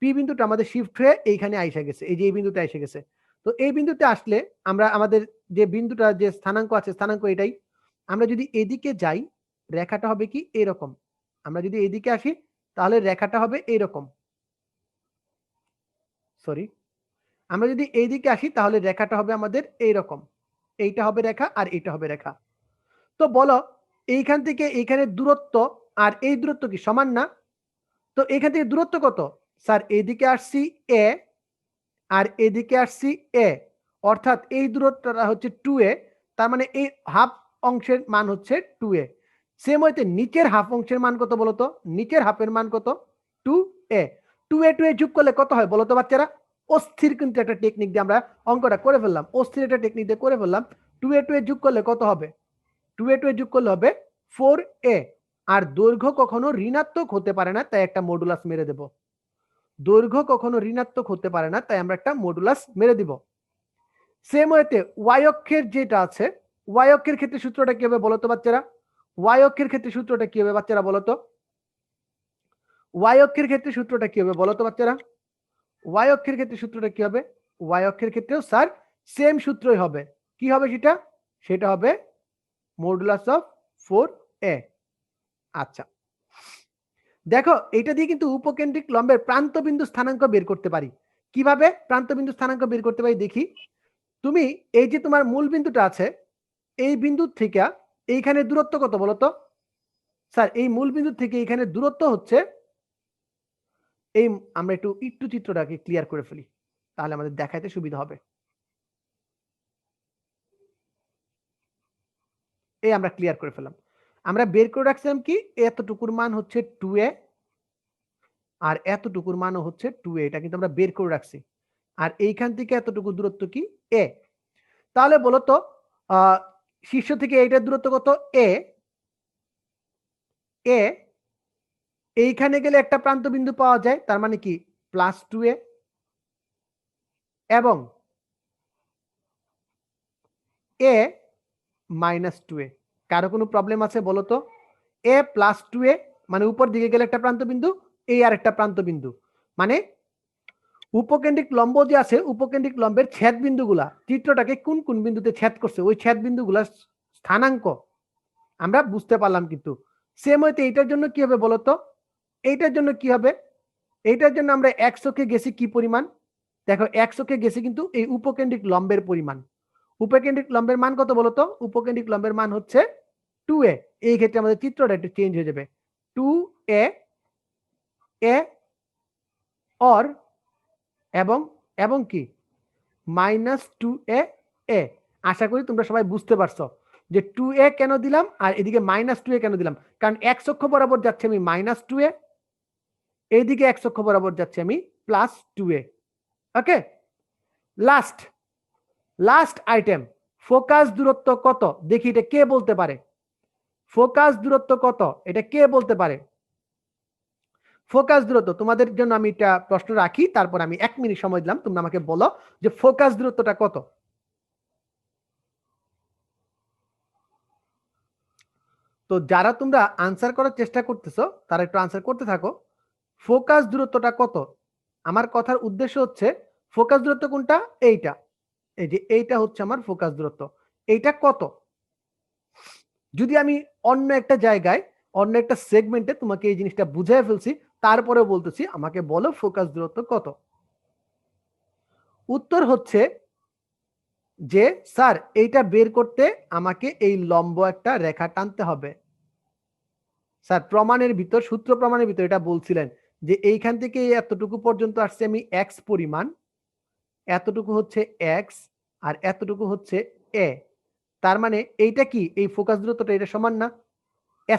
Speaker 1: পি বিন্দুটা আমাদের শিফট হয়ে এইখানে আইসা গেছে, এই যে এই বিন্দুতে এসে গেছে। তো এই বিন্দুতে আসলে আমরা আমাদের যে বিন্দুটা যে স্থানাঙ্ক আছে, স্থানাঙ্ক এটাই। আমরা যদি এদিকে যাই, রেখাটা হবে কি এরকম। আমরা যদি এদিকে আসি তাহলে রেখাটা হবে এইরকম। সরি, আমরা যদি এইদিকে আসি তাহলে রেখাটা হবে আমাদের এইরকম। এইটা হবে রেখা আর এইটা হবে রেখা। তো বলো, এইখান থেকে এইখানের দূরত্ব আর এই দূরত্ব কি সমান না? তো এখান থেকে দূরত্ব কত? স্যার এদিকে আসছি এ আর এদিকে আসছি এ, অর্থাৎ এই দূরত্বটা হচ্ছে 2a। তার মানে এই হাফ অংশের মান হচ্ছে 2a। সেম ওয়েতে নিচের হাফ অংশের মান কত বলতো? নিচের হাফের মান কত? 2a। 2a যোগ করলে কত হয় বলতো বাচ্চারা? অস্থির কিন্তু একটা টেকনিক দিয়ে আমরা অঙ্কটা করে ফেললাম, অস্থির একটা টেকনিক দিয়ে করে ফেললাম। 2a যোগ করলে কত হবে? 2a যোগ করলে হবে 4a। আর দৈর্ঘ্য কখনো ঋণাত্মক হতে পারে না, তাই একটা মডুলাস মেরে দেব। দৈর্ঘ্য কখনো ঋণাত্মক হতে পারে না, তাই আমরা একটা মডুলাস মেরে দিব। সেম ওয়েতে ওয়াই অক্ষের যেটা আছে, ওয়াই অক্ষের ক্ষেত্রে সূত্রটা কি হবে বলতো বাচ্চারা? ওয়াই অক্ষের ক্ষেত্রে সূত্রটা কি হবে বাচ্চারা বলতো? ওয়াই অক্ষের ক্ষেত্রে সূত্রটা কি হবে বলতো বাচ্চারা? ওয়াই অক্ষের ক্ষেত্রে সূত্রটা কি হবে? ওয়াই অক্ষের ক্ষেত্রেও স্যার সেম সূত্রই হবে। কি হবে সেটা? সেটা হবে মডুলাস অফ 4a। আচ্ছা, দেখো এটা দিয়ে কিন্তু উপকেন্দ্রিক লম্বের প্রান্তবিন্দু স্থানাঙ্ক বের করতে পারি। কিভাবে প্রান্তবিন্দু স্থানাঙ্ক বের করতে পারি দেখি। তুমি এই যে তোমার মূল বিন্দুটা আছে, এই বিন্দু থেকে এইখানে দূরত্ব কত বলতো? স্যার এই মূল বিন্দু থেকে এইখানে দূরত্ব হচ্ছে এই, আমরা একটু চিত্রটাকে ক্লিয়ার করে ফেলি, তাহলে আমাদের দেখাইতে সুবিধা হবে। এই আমরা ক্লিয়ার করে ফেললাম। আমরা বের করে রাখছিলাম কি এতটুকুর মান হচ্ছে 2a আর এতটুকুর মানও হচ্ছে 2a, এটা কিন্তু আমরা বের করে রাখছি। আর এইখান থেকে এতটুকু দূরত্ব কি a। তাহলে বলতো শীর্ষ থেকে এইটার দূরত্ব কত? a। a এইখানে গেলে একটা প্রান্ত বিন্দু পাওয়া যায়, তার মানে কি +2a, এবং a -2a। কারো কোনো প্রবলেম আছে বলো তো? a +2a মানে উপর দিকে গেলে একটা প্রান্ত বিন্দু, এই আর একটা প্রান্ত বিন্দু, মানে উপকেন্দ্রিক লম্ব যে আছে, উপকেন্দ্রিক লম্বের ছেদ বিন্দুগুলা চিত্রটাকে কোন কোন বিন্দুতে ছেদ করছে ওই ছেদ বিন্দুগুলা স্থানাঙ্ক আমরা বুঝতে পারলাম। কিন্তু সেম হইতে এইটার জন্য কি হবে বলতো? এইটার জন্য কি হবে? এইটার জন্য আমরা x অক্ষে গেছি কি পরিমাণ? দেখো x অক্ষে গেছি কিন্তু এই উপকেন্দ্রিক লম্বের পরিমাণ। উপকেন্দ্রিক লম্বের মান কত বলতো? উপকেন্দ্রিক লম্বের মান হচ্ছে 2a। এই ক্ষেত্রে আমাদের চিত্রটা একটু চেঞ্জ হয়ে যাবে, 2a a or এবং এবং কি -2a a। আশা করি তোমরা সবাই বুঝতে পারছো যে 2a কেন দিলাম আর এদিকে -2a কেন দিলাম। কারণ x অক্ষ বরাবর যাচ্ছে আমি -2a, এইদিকে x অক্ষ বরাবর যাচ্ছে আমি +2a। ওকে, লাস্ট আইটেম, ফোকাস দূরত্ব কত দেখি, এটা কে বলতে পারে? ফোকাস দূরত্ব কত এটা কে বলতে পারে? ফোকাস দূরত্ব তোমাদের জন্য আমি এটা প্রশ্ন রাখি, তারপর আমি 1 মিনিট সময় দিলাম, তোমরা আমাকে বলো যে ফোকাস দূরত্বটা কত। তো যারা তোমরা আনসার করার চেষ্টা করতেছো তারা একটু আনসার করতে থাকো। ফোকাস দূরত্বটা কত? আমার কথার উদ্দেশ্য হচ্ছে ফোকাস দূরত্ব কোনটা? এইটা, এই যে এইটা হচ্ছে আমার ফোকাস দূরত্ব। এইটা কত? যদি আমি অন্য একটা জায়গায় অন্য একটা সেগমেন্টে তোমাকে এই জিনিসটা বুঝাই ফেলছি, তারপরেও বলতেছি আমাকে বলো ফোকাস দূরত্ব কত। উত্তর হচ্ছে যে স্যার এইটা বের করতে আমাকে এই লম্ব একটা রেখা টানতে হবে। স্যার প্রমাণের ভিতর, সূত্র প্রমাণের ভিতর এটা বলছিলেন যে এইখান থেকে এতটুকু পর্যন্ত আসছে আমি x পরিমাণ, এতটুকু হচ্ছে x আর এতটুকু হচ্ছে a। তার মানে এইটা কি এই ফোকাস দূরত্বটা এটা সমান না?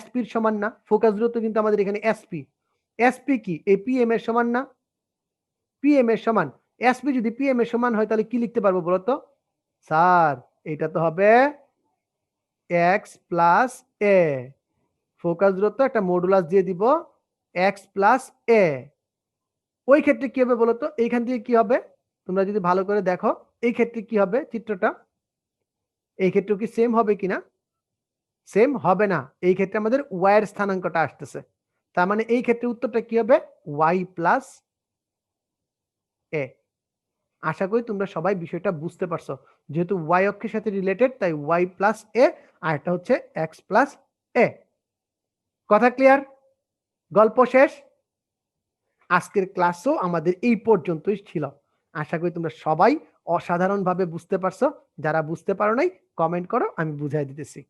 Speaker 1: SP এর সমান না? ফোকাস দূরত্ব কিন্তু আমাদের এখানে SP। SP কি এই PM এর সমান না? পিএম এর সমান। এসপি যদি পিএম এর সমান হয় তাহলে কি লিখতে পারবো বলো তো? স্যার এটা তো হবে এক্স প্লাস এ। ফোকাস দূরত্ব একটা মডুলাস দিয়ে দিব এক্স প্লাস এ। ওই ক্ষেত্রে কি হবে বলো তো? এইখান থেকে কি হবে? তোমরা যদি ভালো করে দেখো এই ক্ষেত্রে কি হবে চিত্রটা? এই ক্ষেত্রেও কি সেম হবে কিনা? সেম হবে না। এই ক্ষেত্রে আমাদের y এর স্থানাঙ্কটা আসতেছে। তার মানে এই ক্ষেত্রে উত্তরটা কি হবে? y plus a। আশা করি তোমরা সবাই বিষয়টা বুঝতে পারছো। যেহেতু y অক্ষের সাথে রিলেটেড তাই y প্লাস a আর এটা হচ্ছে x প্লাস a। কথা ক্লিয়ার? গল্প শেষ? আজকের ক্লাসও আমাদের এই পর্যন্তই ছিল। আশা করি তোমরা সবাই অসাধারণভাবে বুঝতে পারছো। যারা বুঝতে পারো নাই কমেন্ট করো, আমি বুঝাই দিতেছি।